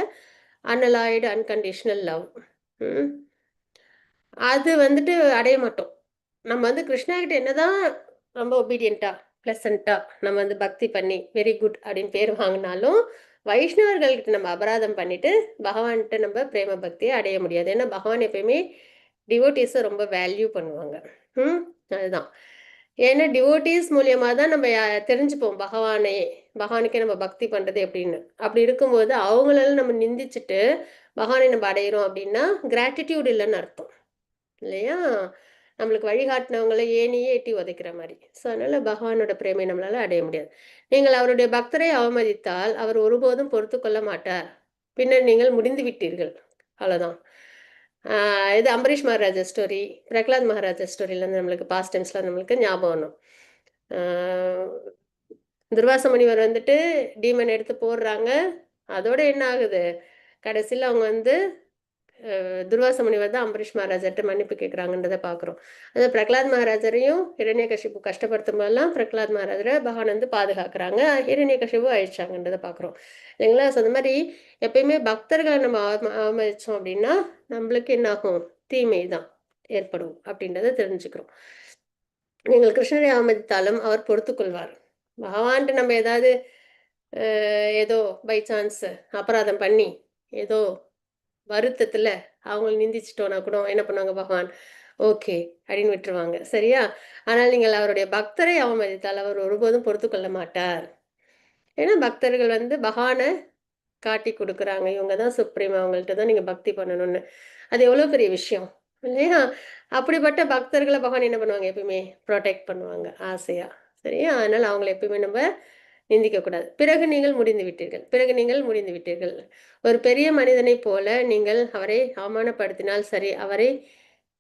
அன்அலாய்டு அன்கண்டிஷனல் லவ். ம். அது வந்துட்டு அடைய மாட்டோம். நம்ம வந்து கிருஷ்ணா கிட்ட என்னதான் ரொம்ப ஒபீடியன்ட்டா, ப்ளசன்ட்டா நம்ம வந்து பக்தி பண்ணி, வெரி குட் அப்படின்னு பேர் வாங்குனாலும், வைஷ்ணவர்கள் கிட்ட நம்ம அபராதம் பண்ணிட்டு, பகவான்ட்ட நம்ம பிரேம பக்திய அடைய முடியாது. ஏன்னா, பகவான் எப்பயுமே டிவோட்டீஸ ரொம்ப வேல்யூ பண்ணுவாங்க. ம். அதுதான். ஏன்னா டிவோட்டீஸ் மூலியமா தான் நம்ம தெரிஞ்சுப்போம் பகவானுக்கே நம்ம பக்தி பண்றது எப்படின்னு. அப்படி இருக்கும்போது அவங்களெல்லாம் நம்ம நிந்திச்சுட்டு பகவானை நம்ம அடையிறோம் அப்படின்னா கிராட்டிடியூட் இல்லைன்னு அர்த்தம் இல்லையா? நம்மளுக்கு வழிகாட்டினவங்கள ஏணியே எட்டி உதைக்கிற மாதிரி. ஸோ அதனால பகவானோட பிரேமை நம்மளால அடைய முடியாது. நீங்கள் அவருடைய பக்தரை அவமதித்தால் அவர் ஒருபோதும் பொறுத்து கொள்ள மாட்டார். பின்னர் நீங்கள் முடிந்து விட்டீர்கள். அவ்வளோதான். இது அம்பரீஷ் மகாராஜா ஸ்டோரி, பிரகலாத் மகாராஜா ஸ்டோரியிலேருந்து நம்மளுக்கு பாஸ்ட் டைம்ஸ்ல நம்மளுக்கு ஞாபகம் வரும். துர்வாச முனிவர் வந்துட்டு டீமன் எடுத்து போடுறாங்க. அதோட என்ன ஆகுது? கடைசியில் அவங்க வந்து துர்வாச முனிவர் தான் அம்பரீஷ் மகாராஜர்கிட்ட மன்னிப்பு கேட்குறாங்கன்றதை பார்க்குறோம். அது பிரகலாத் மகாராஜரையும் ஹிரண்யகசிபு கஷ்டப்படுத்தும் போதெல்லாம் பிரகலாத் மகாராஜரை பகவான் வந்து பாதுகாக்கிறாங்க. ஹிரண்யகசிபு அழிச்சாங்கன்றதை பார்க்குறோம் இல்லைங்களா? ஸோ அந்த மாதிரி எப்பயுமே பக்தர்களை நம்ம அவமதிச்சோம் அப்படின்னா நம்மளுக்கு என்ன ஆகும்? தீமை தான் ஏற்படும் அப்படின்றத தெரிஞ்சுக்கிறோம். நீங்கள் கிருஷ்ணரை அவமதித்தாலும் அவர் பொறுத்துக்கொள்வார். பகவான்ட்டு நம்ம ஏதாவது ஏதோ பை சான்ஸ் அபராதம் பண்ணி ஏதோ வருத்தத்துல அவங்கள நிந்திச்சிட்டோன்னா கூட என்ன பண்ணுவாங்க பகவான்? ஓகே அப்படின்னு விட்டுருவாங்க. சரியா? ஆனால் நீங்கள் அவருடைய பக்தரை அவமதித்தால் அவர் ஒருபோதும் பொறுத்து கொள்ள மாட்டார். ஏன்னா பக்தர்கள் வந்து பகவானை காட்டி கொடுக்குறாங்க. இவங்க தான் சுப்ரீம், அவங்கள்ட்ட தான் நீங்க பக்தி பண்ணணும்னு. அது எவ்வளோ பெரிய விஷயம் இல்லையா? அப்படிப்பட்ட பக்தர்களை பகவான் என்ன பண்ணுவாங்க? எப்பயுமே ப்ரொடெக்ட் பண்ணுவாங்க ஆசையா. சரியா? அதனால அவங்கள எப்பயுமே நம்ம நிந்திக்கக்கூடாது. பிறகு நீங்கள் முடிந்து விட்டீர்கள். ஒரு பெரிய மனிதனைப் போல நீங்கள் அவரை அவமானப்படுத்தினால் சரி, அவரை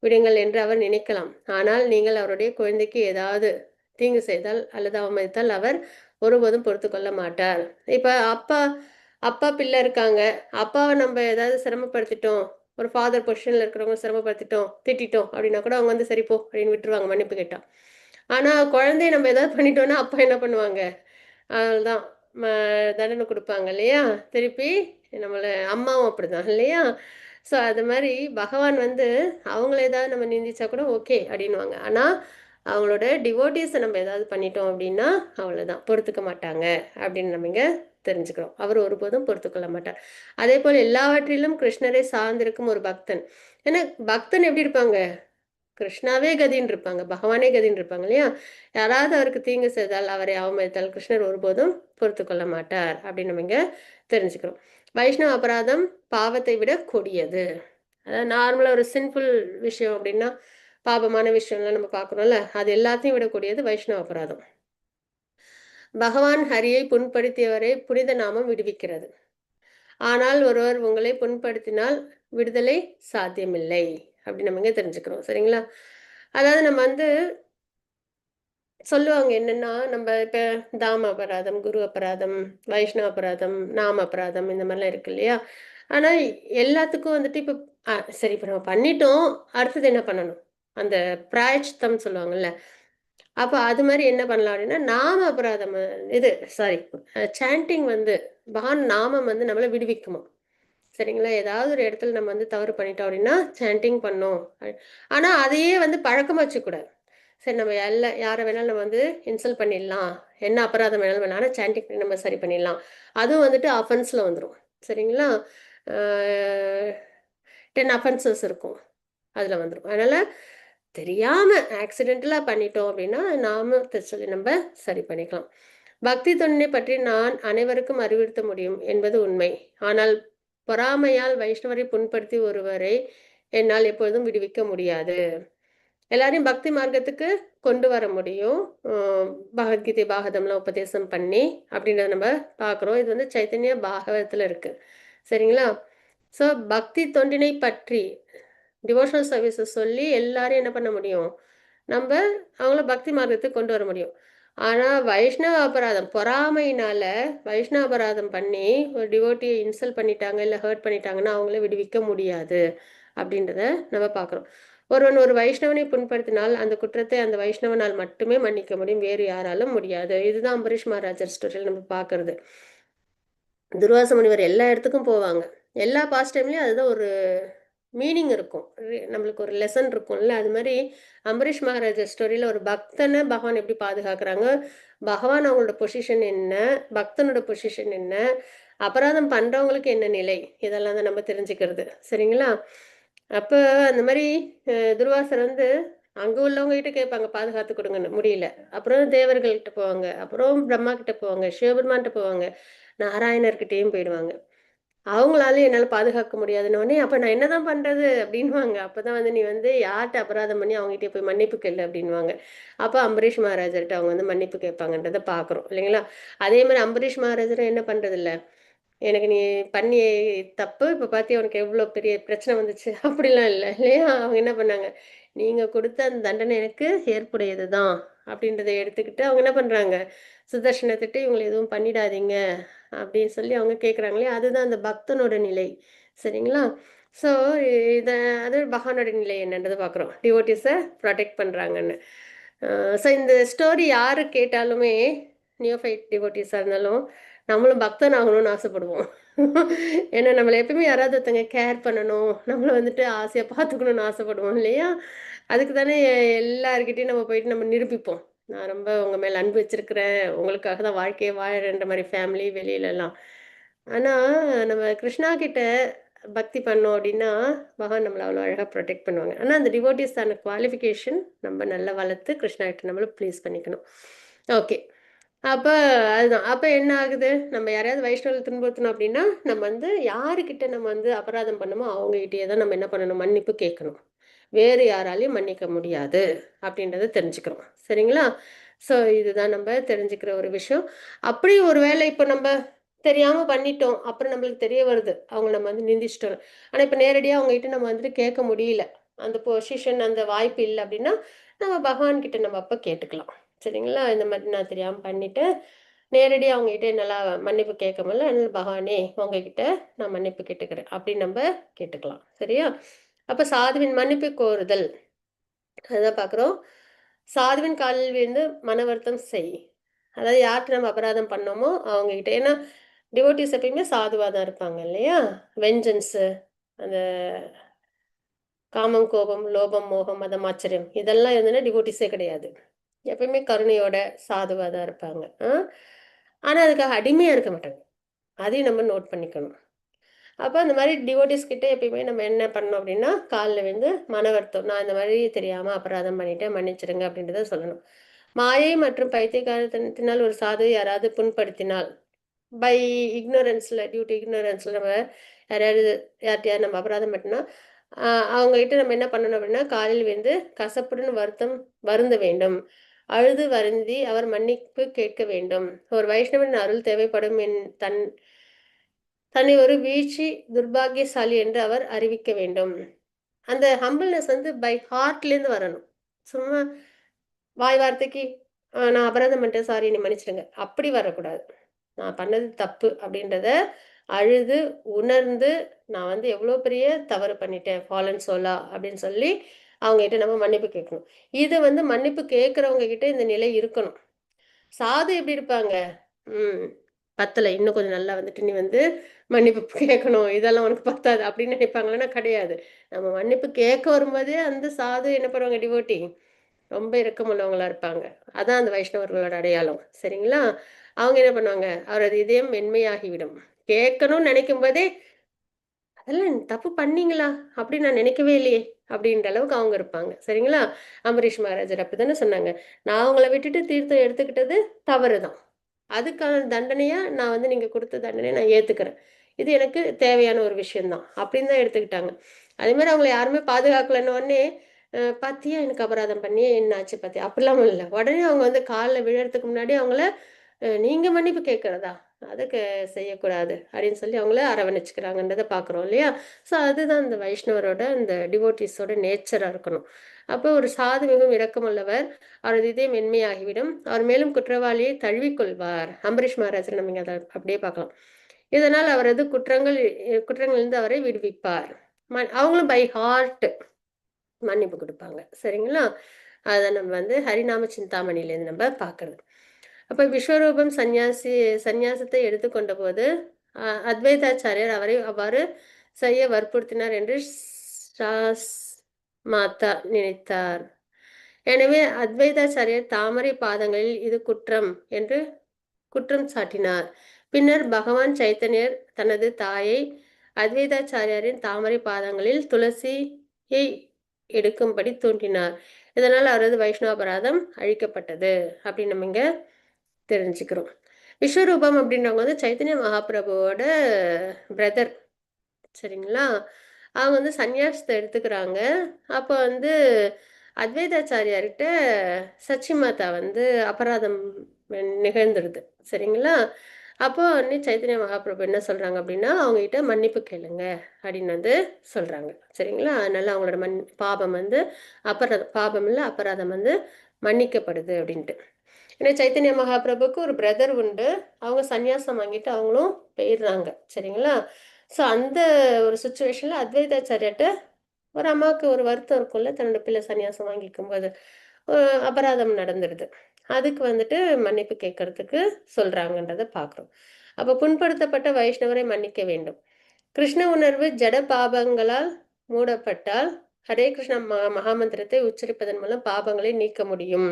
விடுங்கள் என்று அவர் நினைக்கலாம். ஆனால் நீங்கள் அவருடைய குழந்தைக்கு ஏதாவது தீங்கு செய்தால் அல்லது அவமதித்தால் அவர் ஒருபோதும் பொறுத்து கொள்ள மாட்டார். இப்ப அப்பா அப்பா பிள்ளை இருக்காங்க. அப்பாவை நம்ம ஏதாவது சிரமப்படுத்திட்டோம், ஒரு ஃபாதர் பொசிஷன்ல இருக்கிறவங்க சிரமப்படுத்திட்டோம், திட்டிட்டோம் அப்படின்னா கூட அவங்க வந்து சரி போ அப்படின்னு விட்டுருவாங்க மன்னிப்பு கேட்டா. ஆனா குழந்தைய நம்ம ஏதாவது பண்ணிட்டோம்னா அப்பா என்ன பண்ணுவாங்க? அதுதான் ம தண்டனை குடுப்பாங்க இல்லையா? திருப்பி நம்மள அம்மாவும் அப்படிதான் இல்லையா? ஸோ அது மாரி பகவான் வந்து அவங்கள ஏதாவது நம்ம நிந்திச்சா கூட ஓகே அப்படின்னுவாங்க. ஆனா, அவங்களோட டிவோட்டீஸ நம்ம ஏதாவது பண்ணிட்டோம் அப்படின்னா, அவ்வளோதான் பொறுத்துக்க மாட்டாங்க அப்படின்னு நம்ம இங்க தெரிஞ்சுக்கிறோம். அவர் ஒருபோதும் பொறுத்துக்கொள்ள மாட்டார். அதேபோல எல்லாவற்றிலும் கிருஷ்ணரை சார்ந்திருக்கும் ஒரு பக்தன். ஏன்னா பக்தன் எப்படி இருப்பாங்க? கிருஷ்ணாவே கதின்னு இருப்பாங்க. பகவானே கதின்னு இருப்பாங்க இல்லையா? யாராவது அவருக்கு தீங்கு செய்தால், அவரை அவமதித்தால் கிருஷ்ணர் ஒருபோதும் பொறுத்துக்கொள்ள மாட்டார் அப்படின்னு நம்ம இங்க தெரிஞ்சுக்கிறோம். வைஷ்ணவ அபராதம் பாவத்தை விட கொடியது. அதாவது நார்மலா ஒரு சின்ஃபுல் விஷயம் அப்படின்னா, பாபமான விஷயம்லாம் நம்ம பார்க்குறோம்ல, அது எல்லாத்தையும் விட கொடியது வைஷ்ணவ அபராதம். பகவான் ஹரியை புண்படுத்தியவரை புனித நாமம் விடுவிக்கிறது. ஆனால் ஒருவர் உங்களை புண்படுத்தினால் விடுதலை சாத்தியமில்லை. அப்படி நம்ம இங்க தெரிஞ்சுக்கிறோம். சரிங்களா? அதாவது நம்ம வந்து சொல்லுவாங்க என்னன்னா, நம்ம இப்ப தாம அபராதம், குரு அபராதம், வைஷ்ணவ அபராதம், நாம அபராதம் இந்த மாரிலாம் இருக்கு இல்லையா? ஆனா எல்லாத்துக்கும் வந்துட்டு இப்ப சரி இப்ப நம்ம பண்ணிட்டோம். அடுத்தது என்ன பண்ணணும்? அந்த பிராயச்சித்தம் சொல்லுவாங்கல்ல. அப்ப அது மாரி என்ன பண்ணலாம் அப்படின்னா, நாம அபராதம் இது சாரி சாண்டிங் வந்து பகவான் நாமம் வந்து நம்மள விடுவிக்குமாம். சரிங்களா? ஏதாவது ஒரு இடத்துல நம்ம வந்து தவறு பண்ணிட்டோம் அப்படின்னா, சாண்டிங் பண்ணோம். ஆனா அதையே வந்து பழக்கமா வச்சுக்கக்கூடாது. சரி நம்ம யார வேணாலும் நம்ம வந்து இன்சல்ட் பண்ணிடலாம். என்ன அபராதம் வேணாலும் பண்ணலாம். ஆனா சாண்டிங் பண்ணி நம்ம சரி பண்ணிடலாம். அதுவும் வந்துட்டு அஃபென்ஸ்ல வந்துரும். சரிங்களா? ஆ 10 அஃபென்சஸ் இருக்கும். அதுல வந்துரும். அதனால தெரியாம ஆக்சிடென்டலா பண்ணிட்டோம் அப்படின்னா, நாமத்த சொல்லி நம்ம சரி பண்ணிக்கலாம். பக்தி தொண்டினை பற்றி நான் அனைவருக்கும் அறிவுறுத்த முடியும் என்பது உண்மை. ஆனால் பொறாமையால் வைஷ்ணவரை புண்படுத்தி ஒருவரை என்னால் எப்பொழுதும் விடுவிக்க முடியாது. எல்லாரையும் பக்தி மார்க்கத்துக்கு கொண்டு வர முடியும். பகவத்கீதை, பாகவதம்லாம் உபதேசம் பண்ணி அப்படின்றத நம்ம பார்க்குறோம். இது வந்து சைத்தன்ய பாகவதத்துல இருக்கு. சரிங்களா? ஸோ பக்தி தொண்டினை பற்றி டிவோஷனல் சர்வீஸஸ் சொல்லி எல்லாரையும் என்ன பண்ண முடியும்? நம்ப அவங்கள பக்தி மார்க்கத்துக்கு கொண்டு வர முடியும். ஆனா வைஷ்ணவ அபராதம் பொறாமையினால வைஷ்ணவ அபராதம் பண்ணி ஒரு டிவோட்டிய இன்சல்ட் பண்ணிட்டாங்க, இல்ல ஹர்ட் பண்ணிட்டாங்கன்னா, அவங்கள விடுவிக்க முடியாது. அப்படின்றத நம்ம பார்க்குறோம். ஒருவன் ஒரு வைஷ்ணவனை புண்படுத்தினால், அந்த குற்றத்தை அந்த வைஷ்ணவனால் மட்டுமே மன்னிக்க முடியும். வேறு யாராலும் முடியாது. இதுதான் அம்பரீஷ் மகாராஜர் ஸ்டோரியில நம்ம பார்க்கறது. துர்வாச முனிவர் எல்லா இடத்துக்கும் போவாங்க. எல்லா பாஸ்ட் டைம்லயும் அதுதான் ஒரு மீனிங் இருக்கும். நம்மளுக்கு ஒரு லெசன் இருக்கும்ல. அது மாரி அம்பரீஷ் மகாராஜா ஸ்டோரியில ஒரு பக்தன பகவான் எப்படி பாதுகாக்குறாங்க? பகவான் அவங்களோட பொசிஷன் என்ன? பக்தனோட பொசிஷன் என்ன? அபராதம் பண்றவங்களுக்கு என்ன நிலை? இதெல்லாம் தான் நம்ம தெரிஞ்சுக்கிறது. சரிங்களா? அப்ப அந்த மாரி துர்வாசர் வந்து அங்க உள்ளவங்க கிட்ட கேட்பாங்க, பாதுகாத்து குடுங்கன்னு. முடியல. அப்புறம் தேவர்கள்ட்ட போவாங்க. அப்புறம் பிரம்மா கிட்ட போவாங்க. சிவபெருமான்ட்ட போவாங்க. நாராயணர்கிட்டயும் போயிடுவாங்க. அவங்களாலயும் என்னால பாதுகாக்க முடியாதுன்னோனே, "அப்ப நான் என்னதான் பண்றது?" அப்படின்னுவாங்க. அப்பதான் வந்து, "நீ வந்து யார்ட்ட அபராதம் பண்ணி அவங்ககிட்டயே போய் மன்னிப்பு கேளு" அப்படின்னுவாங்க. அப்ப அம்பரீஷ் மகாராஜர்ட்ட அவங்க வந்து மன்னிப்பு கேட்பாங்கன்றத பார்க்குறோம். இல்லைங்களா? அதே மாரி அம்பரீஷ் மகாராஜரும் என்ன பண்றதில்ல, "எனக்கு நீ பண்ணிய தப்பு. இப்ப பாத்தியா உனக்கு எவ்ளோ பெரிய பிரச்சனை வந்துச்சு." அப்படிலாம் இல்ல. இல்லையா? அவங்க என்ன பண்ணாங்க, "நீங்க குடுத்த அந்த தண்டனை எனக்கு ஏற்புடையது தான்." அப்படின்றத எடுத்துக்கிட்டு அவங்க என்ன பண்றாங்க, சுதர்சனத்திட்ட "இவங்கள எதுவும் பண்ணிடாதீங்க." அப்படின்னு சொல்லி அவங்க கேட்குறாங்க இல்லையா? அதுதான் அந்த பக்தனோட நிலை. சரிங்களா? ஸோ இத அது பகவானோட நிலை என்னன்றத பார்க்குறோம். டிவோட்டீஸ புரொடெக்ட் பண்றாங்கன்னு. அ ஸோ இந்த ஸ்டோரி யாரு கேட்டாலுமே, நியோஃபைட் டிவோட்டீஸா இருந்தாலும், நம்மளும் பக்தன் ஆகணும்னு ஆசைப்படுவோம். ஏன்னா நம்மள எப்பவுமே யாராவது ஒருத்தங்க கேர் பண்ணணும், நம்மள வந்துட்டு ஆசையா பார்த்துக்கணும்னு ஆசைப்படுவோம் இல்லையா? அதுக்கு தானே எல்லார்கிட்டயும் நம்ம போயிட்டு நம்ம நிரூபிப்போம். நான் ரொம்ப உங்க மேல அன்பு வச்சிருக்கிறேன். உங்களுக்காக தான் வாழ்க்கையே வாழறேன்ற மாரி ஃபேமிலி வெளியிலலாம். ஆனா, நம்ம கிருஷ்ணா கிட்ட பக்தி பண்ணோம் அப்டின்னா, பகவான் நம்மள அவ்வளோ அழகா புரொடெக்ட் பண்ணுவாங்க. ஆனா, அந்த டிவோட்டீஸ்க்கான குவாலிஃபிகேஷன் நம்ம நல்லா வளர்த்து கிருஷ்ணா கிட்ட நம்மள ப்ளீஸ் பண்ணிக்கணும். ஓகே. அப்ப அதுதான். அப்ப என்ன ஆகுது? நம்ம யாரையாவது வைஷ்ணவர்கள துன்புறுத்தணும் அப்டின்னா, நம்ம வந்து யாருகிட்ட நம்ம வந்து அபராதம் பண்ணோமோ, அவங்க கிட்டயே தான் நம்ம என்ன பண்ணணும்? மன்னிப்பு கேட்கணும். வேறு யாராலயும் மன்னிக்க முடியாது. அப்டின்றத தெரிஞ்சுக்கிறோம். சரிங்களா? ஸோ இதுதான் நம்ப தெரிஞ்சுக்கிற ஒரு விஷயம். அப்படி ஒரு வேளை இப்ப நம்ப தெரியாம பண்ணிட்டோம். அப்புறம் நம்மளுக்கு தெரிய வருது. அவங்கள நம்ம வந்து நிந்திச்சுட்டோம். ஆனா, இப்ப நேரடியா அவங்ககிட்ட நம்ம வந்துட்டு கேட்க முடியல. அந்த பொசிஷன், அந்த வாய்ப்பு இல்ல அப்டின்னா, நம்ம பகவான் கிட்ட நம்ம அப்ப கேட்டுக்கலாம். சரிங்களா? இந்த மாரி நான் தெரியாம பண்ணிட்டேன். நேரடியா அவங்ககிட்ட என்னால மன்னிப்பு கேட்க முடியல. அதனால பகவானே உங்ககிட்ட நான் மன்னிப்பு கேட்டுக்கிறேன். அப்படின்னு நம்ப கேட்டுக்கலாம். சரியா? அப்ப சாதுவின் மன்னிப்பு கோருதல். அதுதான் பார்க்குறோம். சாதுவின் காலில் விழுந்து மன வருத்தம் செய். அதாவது யார்ட்ட நம்ம அபராதம் பண்ணோமோ அவங்க கிட்ட. ஏன்னா டிவோட்டீஸ் எப்பயுமே சாதுவா தான் இருப்பாங்க இல்லையா? வெஞ்சன்ஸு அந்த காமம், கோபம், லோபம், மோகம், மதம், ஆச்சரியம் இதெல்லாம் இருந்ததுன்னா டிவோட்டீஸே கிடையாது. எப்பயுமே கருணையோட சாதுவா தான் இருப்பாங்க. ஆனா அதுக்காக அடிமையா இருக்க மாட்டாங்க. அதையும் நம்ம நோட் பண்ணிக்கணும். அப்ப அந்த மாரி டிவோட்டீஸ் கிட்ட எப்பயுமே நம்ம என்ன பண்ணணும் அப்டின்னா, கால்ல விழுந்து மன வருத்தம். நான் இந்த மாரி தெரியாம அபராதம் பண்ணிட்டேன். மன்னிச்சிடுங்க அப்டின்றத சொல்லணும். மாயை மற்றும் பைத்தியக்காரத்தனத்தினால் ஒரு சாதுவை யாராவது புண்படுத்தினால், பை இக்னோரன்ஸ்ல டியூ டூ இக்னோரன்ஸ்ல நம்ம யாரையாவது யார்ட்டயாவது நம்ம அபராதம் பண்ணிட்டோம்னா, அ அவங்ககிட்ட நம்ம என்ன பண்ணணும் அப்டின்னா, காலில் விழுந்து கசப்புடன் வருத்தம் வருந்த வேண்டும். அழுது வருந்தி அவர் மன்னிப்பு கேட்க வேண்டும். ஒரு வைஷ்ணவன் அருள் தேவைப்படும் தன்னை ஒரு வீழ்ச்சி துர்பாக்கியசாலி என்று அவர் அறிவிக்க வேண்டும். அந்த ஹம்பிள்னஸ் வந்து பை ஹார்ட்லேருந்து வரணும். சும்மா வாய் வார்த்தைக்கு நான் அபராதம் பண்ணிட்டேன். சாரி என்னை மன்னிச்சுடுங்க. அப்படி வரக்கூடாது. நான் பண்ணது தப்பு அப்படின்றத அழுது, உணர்ந்து, நான் வந்து எவ்வளோ பெரிய தவறு பண்ணிட்டேன். ஃபாலன் சோலா அப்படின்னு சொல்லி அவங்ககிட்ட நம்ம மன்னிப்பு கேட்கணும். இது வந்து மன்னிப்பு கேட்கிறவங்க கிட்ட இந்த நிலை இருக்கணும். சாது எப்படி இருப்பாங்க? ம். பத்தல. இன்னும் கொஞ்சம் நல்லா வந்துட்டு நீ வந்து மன்னிப்பு கேட்கணும். இதெல்லாம் உனக்கு பத்தாது அப்படின்னு நினைப்பாங்களான்னா கிடையாது. நம்ம மன்னிப்பு கேட்க வரும்போதே அந்த சாது என்ன பண்ணுவாங்க டிவோட்டி, ரொம்ப இரக்கமுள்ளவங்களா இருப்பாங்க. அதான் அந்த வைஷ்ணவர்களோட அடையாளம். சரிங்களா? அவங்க என்ன பண்ணுவாங்க, அவரது இதயம் மென்மையாகிவிடும். கேட்கணும்னு நினைக்கும்போதே அதெல்லாம் தப்பு பண்ணீங்களா? அப்படின்னு நான் நினைக்கவே இல்லையே! அப்படின்ற அளவுக்கு அவங்க இருப்பாங்க. சரிங்களா? அம்பரீஷ் மகாராஜர் அப்படித்தானே சொன்னாங்க. நான் உங்கள விட்டுட்டு தீர்த்தம் எடுத்துக்கிட்டது தவறு தான். அதுக்கான தண்டனையா நான் வந்து நீங்க குடுத்த தண்டனைய நான் ஏத்துக்கிறேன். இது எனக்கு தேவையான ஒரு விஷயம் தான். அப்படின்னு தான் எடுத்துக்கிட்டாங்க. அதேமாரி அவங்கள யாருமே பாதுகாக்கலன்ன உடனே, "பாத்தியா எனக்கு அபராதம் பண்ணியே என்ன ஆச்சு பாத்தியா?" அப்படிலாம் இல்ல. உடனே அவங்க வந்து கால்ல விழறதுக்கு முன்னாடி அவங்கள நீங்க மன்னிப்பு கேட்கிறதா? அதுக்கு செய்யக்கூடாது அப்படின்னு சொல்லி அவங்கள அரவணைச்சுக்கிறாங்கன்றத பார்க்குறோம் இல்லையா? ஸோ அதுதான் இந்த வைஷ்ணவரோட இந்த டிவோட்டீஸோட நேச்சரா இருக்கணும். அப்போ ஒரு சாது மிகவும் இரக்கமுள்ளவர். அவரது இதயம் மென்மையாகிவிடும். அவர் மேலும் குற்றவாளியை தழுவிக்கொள்வார். அம்பரீஷ் மகாராஜர் நம்ம இங்க அத அப்படியே பார்க்கலாம். இதனால் அவரது குற்றங்களிலிருந்து அவரை விடுவிப்பார். அவங்களும் பை ஹார்ட் மன்னிப்பு குடுப்பாங்க. சரிங்களா? அத நம்ம வந்து ஹரிநாம சிந்தாமணிலேருந்து நம்ம பார்க்கிறது. அப்ப விஸ்வரூபம் சந்நியாசத்தை எடுத்துக்கொண்டபோது, அத்வைதாச்சாரியர் அவரை அவ்வாறு செய்ய வற்புறுத்தினார் என்று சாஸ் மாதா நினைத்தார். எனவே அத்வைதாச்சாரியர் தாமரை பாதங்களில் இது குற்றம் என்று குற்றம் சாட்டினார். பின்னர் பகவான் சைத்தன்யர் தனது தாயை அத்வைதாச்சாரியாரின் தாமரை பாதங்களில் துளசியை எடுக்கும்படி தூண்டினார். இதனால் அவரது வைஷ்ணவ அபராதம் அழிக்கப்பட்டது அப்படின்னு நம்ம இங்கே தெரிஞ்சுக்கிறோம். விஸ்வரூபம் அப்படின்றவங்க வந்து சைத்தன்ய மகாபிரபுவோட பிரதர். சரிங்களா? அவங்க வந்து சந்நியாசத்தை எடுத்துக்கிறாங்க. அப்போ வந்து அத்வைதாச்சாரியார்கிட்ட சச்சி மாதா வந்து அபராதம் நிகழ்ந்துடுது. சரிங்களா? அப்போ உடனே சைத்தன்ய மகாபிரபு என்ன சொல்றாங்க அப்படின்னா, அவங்ககிட்ட மன்னிப்பு கேளுங்க அப்படின்னு வந்து சொல்றாங்க. சரிங்களா? அதனால அவங்களோட பாபம் வந்து பாபம் இல்ல, அபராதம் வந்து மன்னிக்கப்படுது அப்படின்ட்டு. ஏன்னா சைத்தன்ய மகாபிரபுக்கு ஒரு பிரதர் உண்டு. அவங்க சந்நியாசம் வாங்கிட்டு அவங்களும் போயிடுறாங்க. சரிங்களா? ஸோ அந்த ஒரு சுச்சுவேஷன்ல அத்வைதாச்சாரியாட்ட ஒரு அம்மாவுக்கு ஒரு வருத்தம் இருக்கும்ல, தன்னோட பிள்ளை சன்னியாசம் வாங்கிக்கும்போது. அபராதம் நடந்துடுது. அதுக்கு வந்துட்டு மன்னிப்பு கேட்கறதுக்கு சொல்றாங்கன்றத பார்க்குறோம். அப்போ புண்படுத்தப்பட்ட வைஷ்ணவரை மன்னிக்க வேண்டும். கிருஷ்ண உணர்வு ஜட பாபங்களால் மூடப்பட்டால் ஹரே கிருஷ்ண மகாமந்திரத்தை உச்சரிப்பதன் மூலம் பாபங்களை நீக்க முடியும்.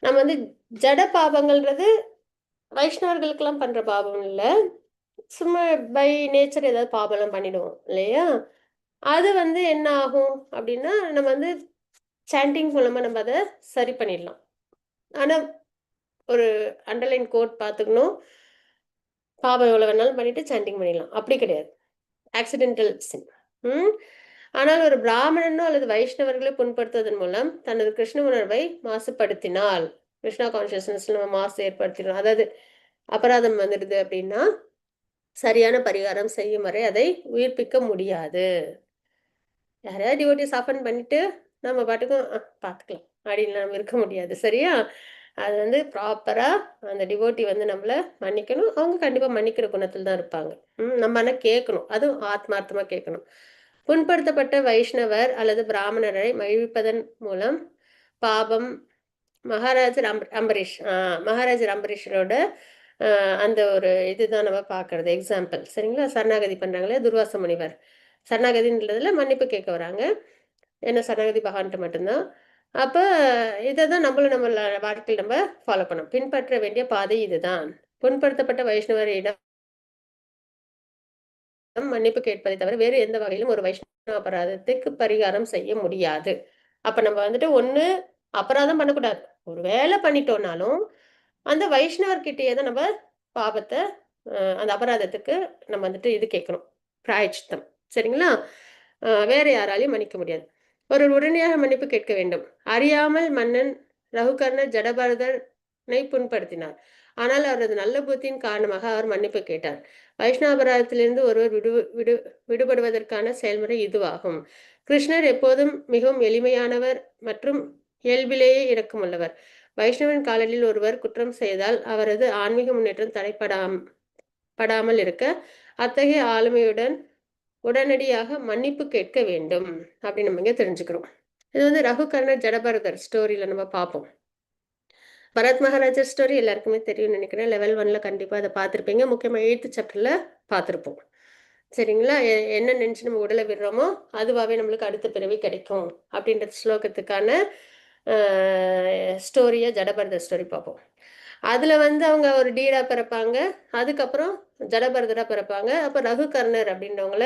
நம்ம வந்து ஜட பாபங்கள்ன்றது வைஷ்ணவர்களுக்கெல்லாம் பண்ற பாபம் இல்ல. சும்மா பை நேச்சர் ஏதாவது பாபம்லாம் பண்ணிடுவோம் இல்லையா? அது வந்து என்ன ஆகும் அப்படின்னா, நம்ம வந்து சாண்டிங் மூலமா நம்ம அதை சரி பண்ணிடலாம். ஆனா ஒரு அண்டர்லைன் கோட் பார்த்துக்கணும். பாபம் எவ்வளோ வேணாலும் பண்ணிட்டு சாண்டிங் பண்ணிடலாம். அப்படி கிடையாது. ஆக்சிடென்டல் சின். ம். ஆனால் ஒரு பிராமணனோ அல்லது வைஷ்ணவர்களை புண்படுத்துவதன் மூலம் தனது கிருஷ்ண உணர்வை மாசுபடுத்தினால், கிருஷ்ணா கான்சியஸ்னஸ்ல நம்ம மாசு ஏற்படுத்தினோம். அதாவது அபராதம் வந்துடுது அப்படின்னா, சரியான பரிகாரம் செய்யும் வரை அதை உயிர்ப்பிக்க முடியாது. யாரையாவது டிவோட்டிஸ் அஃபெண்ட் பண்ணிட்டு நம்ம பாட்டுக்கும் பார்த்துக்கலாம் அப்படின்னு நம்ம இருக்க முடியாது. சரியா? அது வந்து ப்ராப்பரா அந்த டிவோட்டி வந்து நம்மள மன்னிக்கணும். அவங்க கண்டிப்பா மன்னிக்கிற குணத்துல தான் இருப்பாங்க. நம்ம ஆனா கேட்கணும். அதுவும் ஆத்மார்த்தமா கேட்கணும். புண்படுத்தப்பட்ட வைஷ்ணவர் அல்லது பிராமணரை மகிழ்விப்பதன் மூலம் பாபம் மகாராஜர் அம்பரீஷ் மகாராஜர் அம்பரீஷரோட அந்த ஒரு இதுதான் நம்ம பார்க்கறது எக்ஸாம்பிள். சரிங்களா? சரணாகதி பண்றாங்களே துர்வாச முனிவர். சரணாகதின்றதுல மன்னிப்பு கேட்க வராங்க. என்ன சரணாகதி பகவான்கிட்ட மட்டும்தான். அப்ப இதை தான் நம்மளும் நம்ம வாழ்க்கையில் நம்ம ஃபாலோ பண்ணோம். பின்பற்ற வேண்டிய பாதை இதுதான். புண்படுத்தப்பட்ட வைஷ்ணவரிடம் மன்னிப்பு கேட்பதை தவிர வேறு எந்த வகையிலும் ஒரு வைஷ்ணவ அபராதத்துக்கு பரிகாரம் செய்ய முடியாது. அப்ப நம்ம வந்துட்டு ஒண்ணு அபராதம் பண்ணக்கூடாது. ஒரு வேலை பண்ணிட்டோம்னாலும் அந்த வைஷ்ணவர்கிட்டயே தான் நம்ம பாபத்த அந்த அபராதத்துக்கு நம்ம வந்துட்டு இது கேட்கணும். பிராயச்சித்தம். சரிங்களா? வேற யாராலயும் மன்னிக்க முடியாது. ஒருவர் உடனடியாக மன்னிப்பு கேட்க வேண்டும். அறியாமல் மன்னன் ரகுகர்ண ஜடபரதனை புண்படுத்தினார். ஆனால் அவரது நல்ல புத்தியின் காரணமாக அவர் மன்னிப்பு கேட்டார். வைஷ்ணவபராதத்திலிருந்து ஒருவர் விடுபடுவதற்கான செயல்முறை இதுவாகும். கிருஷ்ணர் எப்போதும் மிகவும் எளிமையானவர் மற்றும் இயல்பிலேயே இரக்கமுள்ளவர். வைஷ்ணவன் காலனில் ஒருவர் குற்றம் செய்தால் அவரது ஆன்மீக முன்னேற்றம் படாமல் இருக்க அத்தகைய ஆளுமையுடன் உடனடியாக மன்னிப்பு கேட்க வேண்டும் அப்படின்னு நம்ம இங்க தெரிஞ்சுக்கிறோம். இது வந்து ரகுகர்ண ஜடபரதர் ஸ்டோரியில நம்ம பார்ப்போம். பரத் மகாராஜர் ஸ்டோரி எல்லாருக்குமே தெரியும்னு நினைக்கிறேன். லெவல் 1ல கண்டிப்பா அதை பார்த்துருப்பீங்க. முக்கியமா 8th சாப்டர்ல பார்த்துருப்போம். சரிங்களா? என்ன நினைச்சு நம்ம உடலை விடுறோமோ அதுவாகவே நம்மளுக்கு அடுத்த பிறவி கிடைக்கும் அப்படின்ற ஸ்லோகத்துக்கான ஸ்டோரியை ஜடபரதர் ஸ்டோரி பார்ப்போம். அதுல வந்து அவங்க ஒரு டீடா பிறப்பாங்க. அதுக்கப்புறம் ஜடபரதரா பிறப்பாங்க. அப்ப ரகுகர்ணர் அப்படின்றவங்கள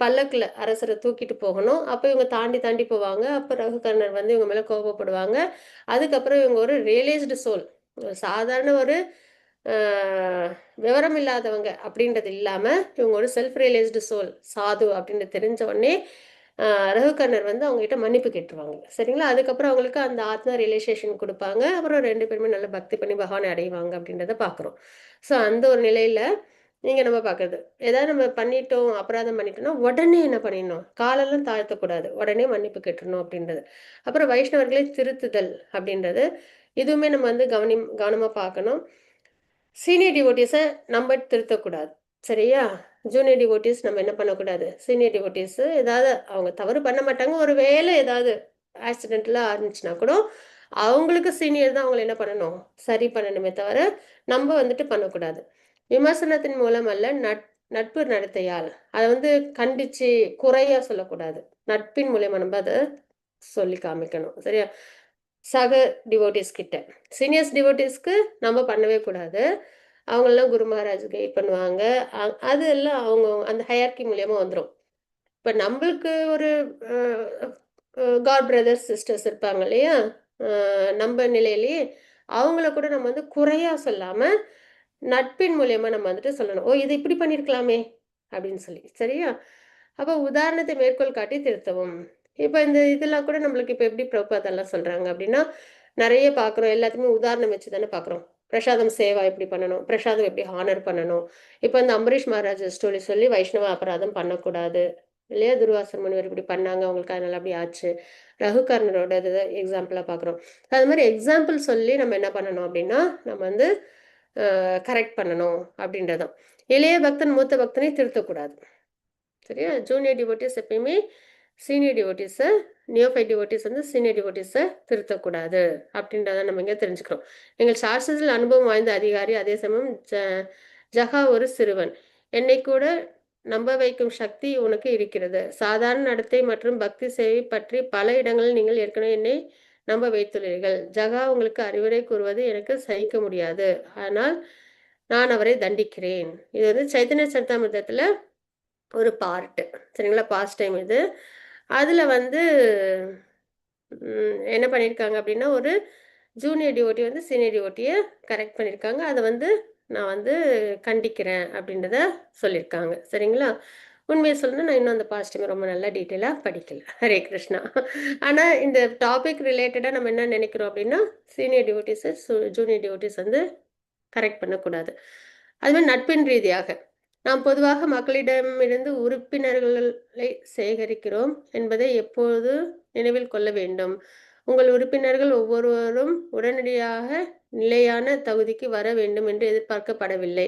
பல்லக்குல அரசரை தூக்கிட்டு போகணும். அப்ப இவங்க தாண்டி தாண்டி போவாங்க. அப்ப ரகுகர்ணர் வந்து இவங்க மேல கோபப்படுவாங்க. அதுக்கப்புறம் இவங்க ஒரு ரியலைஸ்டு சோல். சாதாரண ஒரு விவரம் இல்லாதவங்க அப்படின்றது இல்லாம இவங்க ஒரு செல்ஃப் ரியலைஸ்டு சோல் சாது அப்படின்னு தெரிஞ்ச உடனே ரகுகர்ணர் வந்து அவங்க கிட்ட மன்னிப்பு கேட்டுருவாங்க. சரிங்களா? அதுக்கப்புறம் அவங்களுக்கு அந்த ஆத்மா ரியலைசேஷன் கொடுப்பாங்க. அப்புறம் 2 பேருமே நல்லா பக்தி பண்ணி பகவானை அடைவாங்க அப்படின்றத பார்க்குறோம். ஸோ அந்த ஒரு நிலையில நீங்க நம்ம பார்க்குறது. ஏதாவது நம்ம பண்ணிட்டோம், அபராதம் பண்ணிட்டோம்னா உடனே என்ன பண்ணிடணும்? காலெல்லாம் தாழ்த்தக்கூடாது. உடனே மன்னிப்பு கேட்டுறணும் அப்படின்றது. அப்புறம் வைஷ்ணவர்களை திருத்துதல் அப்படின்றது இதுவுமே நம்ம வந்து கவனமா பார்க்கணும். சீனியர் டிவோட்டீஸை நம்ம திருத்தக்கூடாது. சரியா? ஜூனியர் டிவோட்டீஸ் நம்ம என்ன பண்ணக்கூடாது? சீனியர் டிவோட்டீஸ் ஏதாவது அவங்க தவறு பண்ண மாட்டாங்க. ஒரு வேளை ஏதாவது ஆக்சிடென்ட்லாம் ஆரம்பிச்சுன்னா கூட அவங்களுக்கு சீனியர் தான் அவங்கள என்ன பண்ணணும்? சரி பண்ணணுமே தவிர நம்ம வந்துட்டு பண்ணக்கூடாது. விமர்சனத்தின் மூலம் அல்ல நட்பு நடத்தையால் அதை வந்து கண்டிச்சு குறையா சொல்லக்கூடாது. நட்பின் மூலியமா நம்ம அதை சொல்லி காமிக்கணும். சரியா? சக டிவோட்டீஸ் கிட்ட சீனியர்ஸ் டிவோட்டீஸ்க்கு நம்ம பண்ணவே கூடாது. அவங்களெல்லாம் குரு மகாராஜ் கைட் பண்ணுவாங்க. அது எல்லாம் அவங்க அந்த ஹையர்கி மூலியமா வந்துடும். இப்ப நம்மளுக்கு ஒரு காட் பிரதர்ஸ் சிஸ்டர்ஸ் இருப்பாங்க இல்லையா? நம்ம நிலையிலேயே அவங்கள கூட நம்ம வந்து குறையா சொல்லாம, நட்பின் மூலியமா நம்ம வந்துட்டு சொல்லணும். "ஓ! இது இப்படி பண்ணியிருக்கலாமே!" அப்படின்னு சொல்லி. சரியா? அப்ப உதாரணத்தை மேற்கோள் காட்டி திருத்தவும். இப்ப இந்த இதெல்லாம் கூட நம்மளுக்கு இப்ப எப்படி பிரபுபாதெல்லாம் சொல்றாங்க அப்படின்னா, நெறைய பார்க்குறோம். எல்லாத்தையுமே உதாரணம் வச்சு தானே பார்க்குறோம். பிரசாதம் சேவா எப்படி பண்ணணும்? பிரசாதம் எப்படி ஹானர் பண்ணணும்? இப்ப இந்த அம்பரீஷ் மகாராஜ் ஸ்டோரி சொல்லி வைஷ்ணவ அபராதம் பண்ணக்கூடாது. இல்லையா? துர்வாசர் முனிவர் இப்படி பண்ணாங்க. அவங்களுக்கு அதனால அப்படி ஆச்சு. ரகுகர்ணரோட இது எக்ஸாம்பிளா பார்க்குறோம். அது மாரி எக்ஸாம்பிள் சொல்லி நம்ம என்ன பண்ணணும் அப்படின்னா, நம்ம வந்து கரெக்ட் பண்ணணும் அப்படின்றது தான். இளைய பக்தன் மூத்த பக்தனை திருத்தக்கூடாது. சரியா? ஜூனியர் டிவோட்டீஸ் எப்பயுமே சீனியர் டிவோட்டீஸ நியோஃபைட் டிவோட்டீஸ் வந்து சீனியர் டிவோட்டீஸ திருத்தக்கூடாது அப்படின்றத நம்ம இங்க தெரிஞ்சுக்கிறோம். எங்கள் சாஸ்திரத்தில் அனுபவம் வாய்ந்த அதிகாரி, அதே சமயம் ஜகா ஒரு சிறுவன். என்னை கூட நம்ப வைக்கும் சக்தி உனக்கு இருக்கிறது. சாதாரண நடத்தை மற்றும் பக்தி சேவை பற்றி பல இடங்களில் நீங்கள் ஏற்கனவே என்னை நம்ப வைத்துள்ளீர்கள். ஜகா உங்களுக்கு அறிவுரை கூறுவது எனக்கு சகிக்க முடியாது. ஆனால் நான் அவரை தண்டிக்கிறேன். இது வந்து சைத்தன்ய சரிதாமிர்தத்துல ஒரு பார்ட். சரிங்களா? பாஸ்ட் டைம் இது. அதுல வந்து என்ன பண்ணியிருக்காங்க அப்படின்னா, ஒரு ஜூனியர் டிவோட்டி வந்து சீனியர் டிவோட்டிய கரெக்ட் பண்ணியிருக்காங்க. அத வந்து நான் வந்து கண்டிக்கிறேன் அப்படின்றத சொல்லியிருக்காங்க. சரிங்களா? உண்மைய சொல்லணும்னா, நான் இன்னும் அந்த பாஸ்ட் டைம் ரொம்ப நல்லா டீட்டெயிலா படிக்கல. ஹரே கிருஷ்ணா. ஆனா இந்த டாபிக் ரிலேட்டடா நம்ம என்ன நினைக்கிறோம் அப்படின்னா, சீனியர் டிவோட்டீஸ ஜூனியர் டிவோட்டீஸ் வந்து கரெக்ட் பண்ணக்கூடாது. அதுமாரி நட்பின் ரீதியாக, நாம் பொதுவாக மக்களிடமிருந்து உறுப்பினர்களை சேகரிக்கிறோம் என்பதை எப்போது நினைவில் கொள்ள வேண்டும். உங்கள் உறுப்பினர்கள் ஒவ்வொருவரும் உடனடியாக நிலையான தகுதிக்கு வர வேண்டும் என்று எதிர்பார்க்கப்படவில்லை.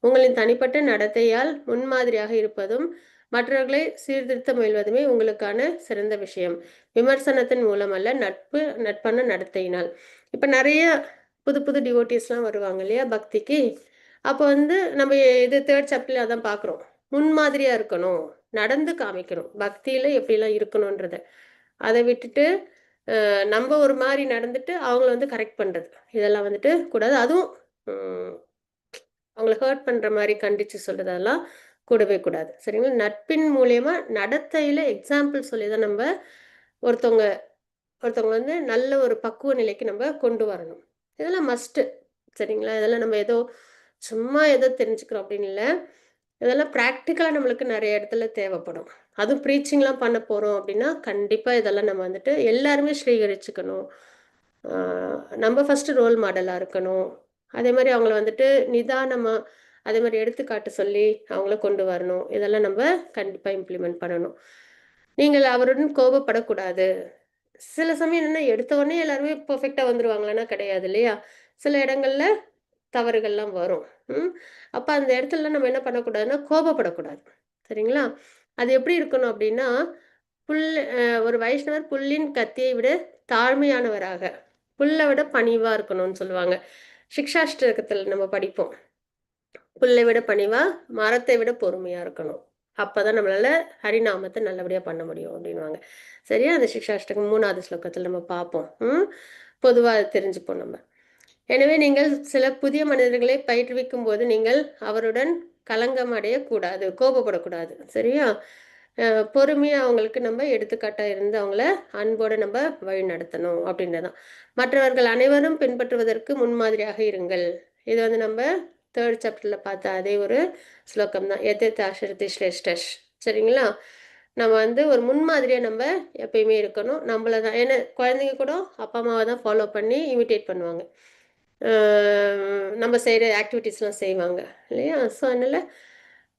உங்களின் தனிப்பட்ட நடத்தையால் முன்மாதிரியாக இருப்பதும், மற்றவர்களை சீர்திருத்த முயல்வதுமே உங்களுக்கான சிறந்த விஷயம். விமர்சனத்தின் மூலம் அல்ல, நட்பான நடத்தையினால். இப்ப நெறைய புது புது டிவோட்டீஸ்லாம் வருவாங்க இல்லையா பக்திக்கு. அப்போ வந்து நம்ம இது 3 சாப்டர்ல அதான் பார்க்குறோம். முன்மாதிரியா இருக்கணும். நடந்து காமிக்கணும். பக்தியில எப்படிலாம் இருக்கணுன்றத. அத விட்டுட்டு, நம்ப ஒரு மாரி நடந்துட்டு, அவங்கள வந்து கரெக்ட் பண்றது. இதெல்லாம் வந்துட்டு கூடாது. அதுவும் ம் அவங்கள ஹர்ட் பண்ற மாரி கண்டிச்சு சொல்றது அதெல்லாம் கூடவே கூடாது. சரிங்களா? நட்பின் மூலியமா நடத்தையில எக்ஸாம்பிள் சொல்லி தான் நம்ப ஒருத்தவங்க ஒருத்தவங்க வந்து நல்ல ஒரு பக்குவ நிலைக்கு நம்ம கொண்டு வரணும். இதெல்லாம் மஸ்ட்டு. சரிங்களா? இதெல்லாம் நம்ம ஏதோ சும்மா ஏதோ தெரிஞ்சுக்கிறோம் அப்படின்னு இல்ல. இதெல்லாம் பிராக்டிகலா நம்மளுக்கு நெறைய இடத்துல தேவைப்படும். அதுவும் ப்ரீச்சிங்லாம் பண்ண போறோம் அப்படின்னா, கண்டிப்பா இதெல்லாம் நம்ம வந்துட்டு எல்லாருமே ஸ்வீகரிச்சுக்கணும். ஆ நம்ம ஃபர்ஸ்ட்டு ரோல் மாடலா இருக்கணும். அதே மாரி அவங்கள வந்துட்டு நிதானமா, அதே மாரி எடுத்துக்காட்டு சொல்லி அவங்கள கொண்டு வரணும். இதெல்லாம் நம்ப கண்டிப்பா இம்ப்ளிமெண்ட் பண்ணணும். நீங்கள் அவருடன் கோபப்படக்கூடாது. சில சமயம் என்னன்னா, எடுத்த உடனே எல்லாருமே பெர்ஃபெக்ட்டா வந்துருவாங்களான்னா கிடையாது இல்லையா? சில இடங்கள்ல தவறுகள்லாம் வரும். ம். அப்ப அந்த இடத்துல நம்ம என்ன பண்ணக்கூடாதுன்னா, கோபப்படக்கூடாது. சரிங்களா? அது எப்படி இருக்கணும் அப்படின்னா, புல் ஒரு வைஷ்ணவர் புல்லின் கத்தியை விட தாழ்மையானவராக, புல்ல விட பணிவா இருக்கணும்னு சொல்லுவாங்க. சிக்ஷாஷ்டகத்துல நம்ம படிப்போம். புல்லை விட பணிவா, மரத்தை விட பொறுமையா இருக்கணும். அப்பதான் நம்மளால ஹரிநாமத்த நல்லபடியா பண்ண முடியும் அப்டின்னுவாங்க. சரியா? அந்த சிக்ஷாஷ்டகம் 3வது ஸ்லோகத்துல நம்ம பார்ப்போம். பொதுவா அத தெரிஞ்சுப்போம் நம்ம. எனவே நீங்கள் சில புதிய மனிதர்களை பயிற்றுவிக்கும்போது, நீங்கள் அவருடன் களங்கம் அடையக்கூடாது. கோபப்படக்கூடாது. சரியா? அ பொறுமையா அவங்களுக்கு நம்ம எடுத்துக்காட்டா இருந்து அவங்கள அன்போட நம்ப வழிநடத்தணும் அப்டின்றதான். மற்றவர்கள் அனைவரும் பின்பற்றுவதற்கு முன்மாதிரியாக இருங்கள். இது வந்து நம்ப 3 சாப்டர்ல பார்த்த அதே ஒரு ஸ்லோகம் தான். எதேத் ஆசரதி ஸ்ரேஷ்டஷ். சரிங்களா? நம்ம வந்து ஒரு முன்மாதிரியா நம்ம எப்பயுமே இருக்கணும். நம்மள தான் ஏன்னா குழந்தைங்க கூட அப்பா, அம்மாவ தான் ஃபாலோ பண்ணி இமிட்டேட் பண்ணுவாங்க. அ நம்ம செய்ற ஆக்டிவிட்டீஸ்லாம் செய்வாங்க. இல்லையா? ஸோ, அதனால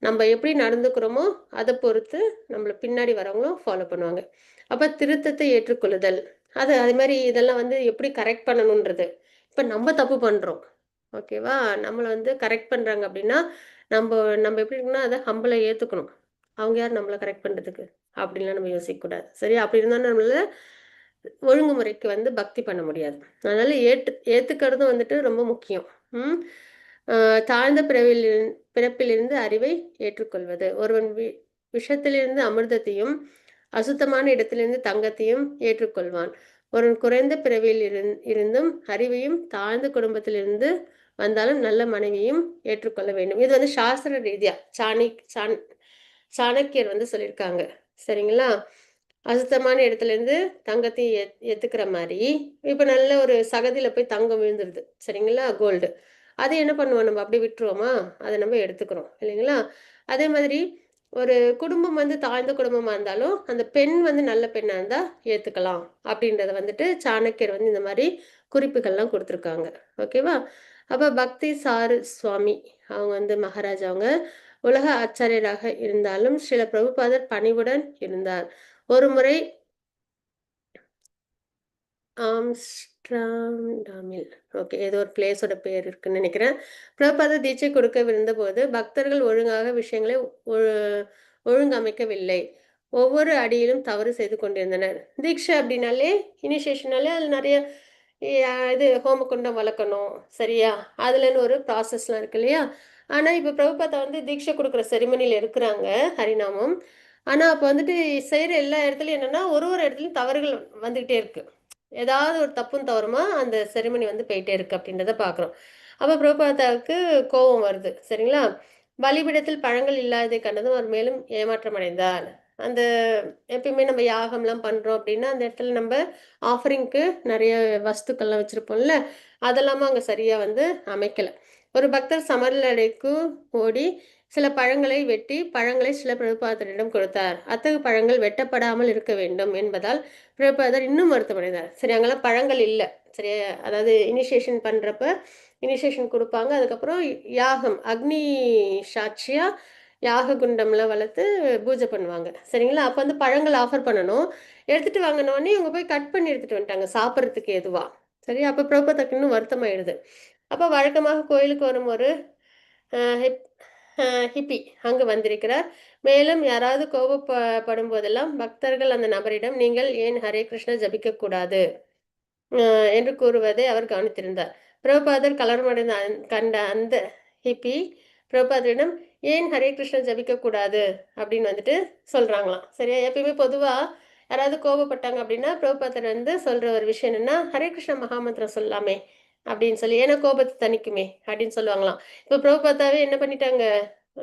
நம்ம எப்படி நடந்துக்கிறோமோ, அத பொறுத்து நம்மள பின்னாடி வரவங்களும் ஃபாலோ பண்ணுவாங்க. அப்ப திருத்தத்தை ஏற்றுக்கொள்ளுதல். அது மாரி இதெல்லாம் வந்து எப்படி கரெக்ட் பண்ணணுன்றது. இப்ப நம்ம தப்பு பண்றோம். ஓகேவா? நம்மள வந்து கரெக்ட் பண்றாங்க அப்படின்னா, நம்ப நம்ம எப்படி இருக்கணும்னா, அத ஹம்பிளா ஏத்துக்கணும். அவங்க யார் நம்மள கரெக்ட் பண்றதுக்கு? அப்படின்லாம் நம்ம யோசிக்கக்கூடாது. சரியா? அப்படி இருந்தா நம்மளால ஒழுங்குமுறைக்கு வந்து பக்தி பண்ண முடியாது. அதனால ஏத்துக்கிறதும் வந்துட்டு ரொம்ப முக்கியம். ம். அ தாழ்ந்த பிறப்பிலிருந்து அறிவை ஏற்றுக்கொள்வது. ஒருவன் விஷத்திலிருந்து அமிர்தத்தையும், அசுத்தமான இடத்திலிருந்து தங்கத்தையும் ஏற்றுக்கொள்வான். ஒருவன் குறைந்த பிறவியில் இருந்தும் அறிவையும், தாழ்ந்த குடும்பத்திலிருந்து வந்தாலும் நல்ல மனைவியும் ஏற்றுக்கொள்ள வேண்டும். இது வந்து சாஸ்திர ரீதியா சாணக்கியர் வந்து சொல்லியிருக்காங்க. சரிங்களா? அசுத்தமான இடத்துலேருந்து தங்கத்தையும் ஏத்துக்கிற மாரி, இப்ப நல்ல ஒரு சகதியில போய் தங்கம் விழுந்துருது. சரிங்களா? கோல்டு. அது என்ன பண்ணுவோம் நம்ம அப்படியே விட்டுருவோமா? அத நம்ம எடுத்துக்கிறோம். இல்லைங்களா? அதே மாதிரி ஒரு குடும்பம் வந்து தாழ்ந்த குடும்பமா இருந்தாலும், அந்த பெண் வந்து நல்ல பெண்ணா இருந்தா ஏத்துக்கலாம். அப்படின்றத வந்துட்டு சாணக்கியர் வந்து இந்த மாரி குறிப்புகள்லாம் குடுத்துருக்காங்க. ஓகேவா? அப்ப பக்தி சாரு சுவாமி அவங்க வந்து மகாராஜ் அவங்க உலக ஆச்சாரியராக இருந்தாலும், ஸ்ரீல பிரபுபாதர் பணிவுடன் இருந்தார். ஒருமுறை ஆம்ஸ்ட்ராம்டாமில் ஓகே. ஏதோ ஒரு பிளேஸோட பேர் இருக்குன்னு நெனைக்கிறேன். பிரபுபாதர் தீட்சை கொடுக்கவிருந்தபோது, பக்தர்கள் ஒழுங்காக விஷயங்களை ஒழு ஒழுங்கமைக்கவில்லை. ஒவ்வொரு அடியிலும் தவறு செய்து கொண்டிருந்தனர். தீட்சை அப்டின்னாலே, இனிஷியேஷன்னாலே அதில நெறைய இது ஹோமகுண்டம் வளர்க்கணும். சரியா? அதுலன்னு ஒரு ப்ராசஸ்லாம் இருக்கு இல்லையா? ஆனா, இப்ப பிரபுபாதா வந்து தீட்சை குடுக்குற செரிமனில இருக்கிறாங்க, ஹரிநாமம். ஆனா, அப்ப வந்துட்டு செய்ற எல்லா இடத்துலயும் என்னன்னா, ஒரு இடத்துலயும் தவறுகள் வந்துகிட்டே இருக்கு. ஏதாவது ஒரு தப்பும் தவறுமா அந்த செரிமனி வந்து போயிட்டே இருக்கு அப்படின்றத பார்க்குறோம். அப்ப பிரபுபாதாவுக்கு கோவம் வருது. சரிங்களா? பலிபீடத்தில் பழங்கள் இல்லாததை கண்டதும் அவர் மேலும் ஏமாற்றம் அடைந்தார். அந்த எப்பயுமே நம்ம யாகம்லாம் பண்றோம் அப்படின்னா, அந்த இடத்துல நம்ப ஆஃபரிங்க்கு நெறைய வஸ்துக்கள்லாம் வச்சிருப்போம்ல, அதெல்லாமும் அங்க சரியா வந்து அமைக்கல. ஒரு பக்தர் சமர்லடைக்கு ஓடி சில பழங்களை வெட்டி, பழங்களை சில பிரபுபாதரிடம் கொடுத்தார். அத்தகு பழங்கள் வெட்டப்படாமல் இருக்க வேண்டும் என்பதால் பிரபுபாதர் இன்னும் வருத்தமடைந்தார். சரி அங்கலாம் பழங்கள் இல்ல. சரியா? அதாவது இனிஷியேஷன் பண்றப்ப இனிஷியேஷன் குடுப்பாங்க. அதுக்கப்புறம் யாகம், அக்னி சாட்சியா யாக குண்டம்லாம் வளர்த்து பூஜை பண்ணுவாங்க. சரிங்களா? அப்ப வந்து பழங்கள் ஆஃபர் பண்ணணும். எடுத்துட்டு வாங்கன்னோனே இவங்க போய் கட் பண்ணி எடுத்துட்டு வந்துட்டாங்க, சாப்பிடுறதுக்கு ஏதுவா. சரி, அப்ப பிரபுபாதாக்கு இன்னும் வருத்தமாயிடுது. அப்ப வழக்கமாக கோயிலுக்கு வரும் ஒரு அ ஹிப் அ ஹிப்பி அங்கு வந்திருக்கிறார். மேலும் யாராவது படும் போதெல்லாம் பக்தர்கள் அந்த நபரிடம், "நீங்கள் ஏன் ஹரே கிருஷ்ணா ஜபிக்கக் கூடாது?" அ என்று கூறுவதை அவர் கவனித்திருந்தார். பிரபுபாதர் கலவரமடைந்த கண்ட அந்த ஹிப்பி பிரபுபாதரிடம், "ஏன் ஹரே கிருஷ்ணா ஜபிக்கக் கூடாது?" அப்படின்னு வந்துட்டு சொல்றாங்களாம். சரியா? எப்பயுமே பொதுவா யாராவது கோபப்பட்டாங்க அப்படின்னா, பிரபுபாதர் வந்து சொல்ற ஒரு விஷயம் என்னன்னா, "ஹரே கிருஷ்ணா மகாமந்திரம் சொல்லலாமே" அப்படின்னு சொல்லி. ஏன்னா கோபத்த தணிக்குமே அப்படின்னு சொல்லுவாங்களாம். இப்ப பிரபுபாதாவே என்ன பண்ணிட்டாங்க,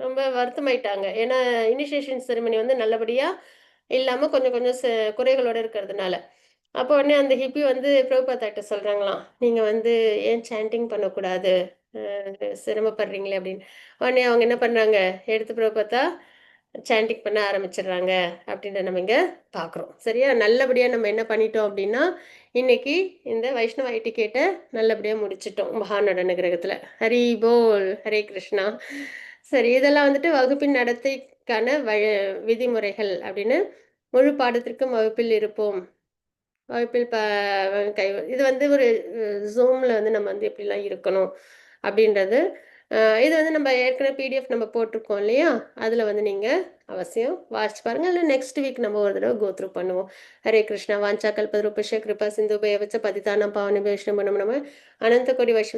ரொம்ப வருத்தமாயிட்டாங்க. ஏன்னா இனிஷியேஷன் செரிமனி வந்து நல்லபடியா இல்லாம கொஞ்சம் கொஞ்சம் குறைகளோட இருக்கிறதுனால. அப்போ உடனே அந்த ஹிப்பி வந்து பிரபுபாதாட்ட சொல்றாங்களாம், "நீங்க வந்து ஏன் சாண்டிங் பண்ணக்கூடாது? சிரமப்படுறீங்களே" அப்படின்னு. உடனே அவங்க என்ன பண்றாங்க, எடுத்து பிரபுபாதா சாண்டிங் பண்ண ஆரம்பிச்சுடுறாங்க அப்படின்றத நம்ம இங்க பார்க்குறோம். சரியா? நல்லபடியா நம்ம என்ன பண்ணிட்டோம் அப்படின்னா, இன்னைக்கு இந்த வைஷ்ணவ எட்டிகேட்ட நல்லபடியா முடிச்சுட்டோம். மகாநடன கிரகத்துல. ஹரி போல்! ஹரே கிருஷ்ணா. சரி, இதெல்லாம் வந்துட்டு வகுப்பின் நடத்தைக்கான விதிமுறைகள் அப்படின்னு, முழு பாடத்திற்கும் வகுப்பில் இருப்போம். வகுப்பில் கை இது வந்து ஒரு Zoomல வந்து நம்ம வந்து எப்படிலாம் இருக்கணும் அப்படின்றது. அ இது வந்து நம்ம ஏற்கனவே பிடிஎஃப் நம்ம போட்டிருக்கோம் இல்லையா? அதில வந்து நீங்க அவசியம் வாசிச்சு பாருங்க. இல்ல நெக்ஸ்ட் வீக் நம்ம ஒரு தடவ கோ த்ரூ பண்ணுவோம். ஹரே கிருஷ்ணா வாஞ்சா கல்பத்ருபஷ கிருபா சிந்துபய வச்ச பதிதானம் பாவனி வைஷ்ணவ நம நம அனந்த கோடி வைஷ்ணவ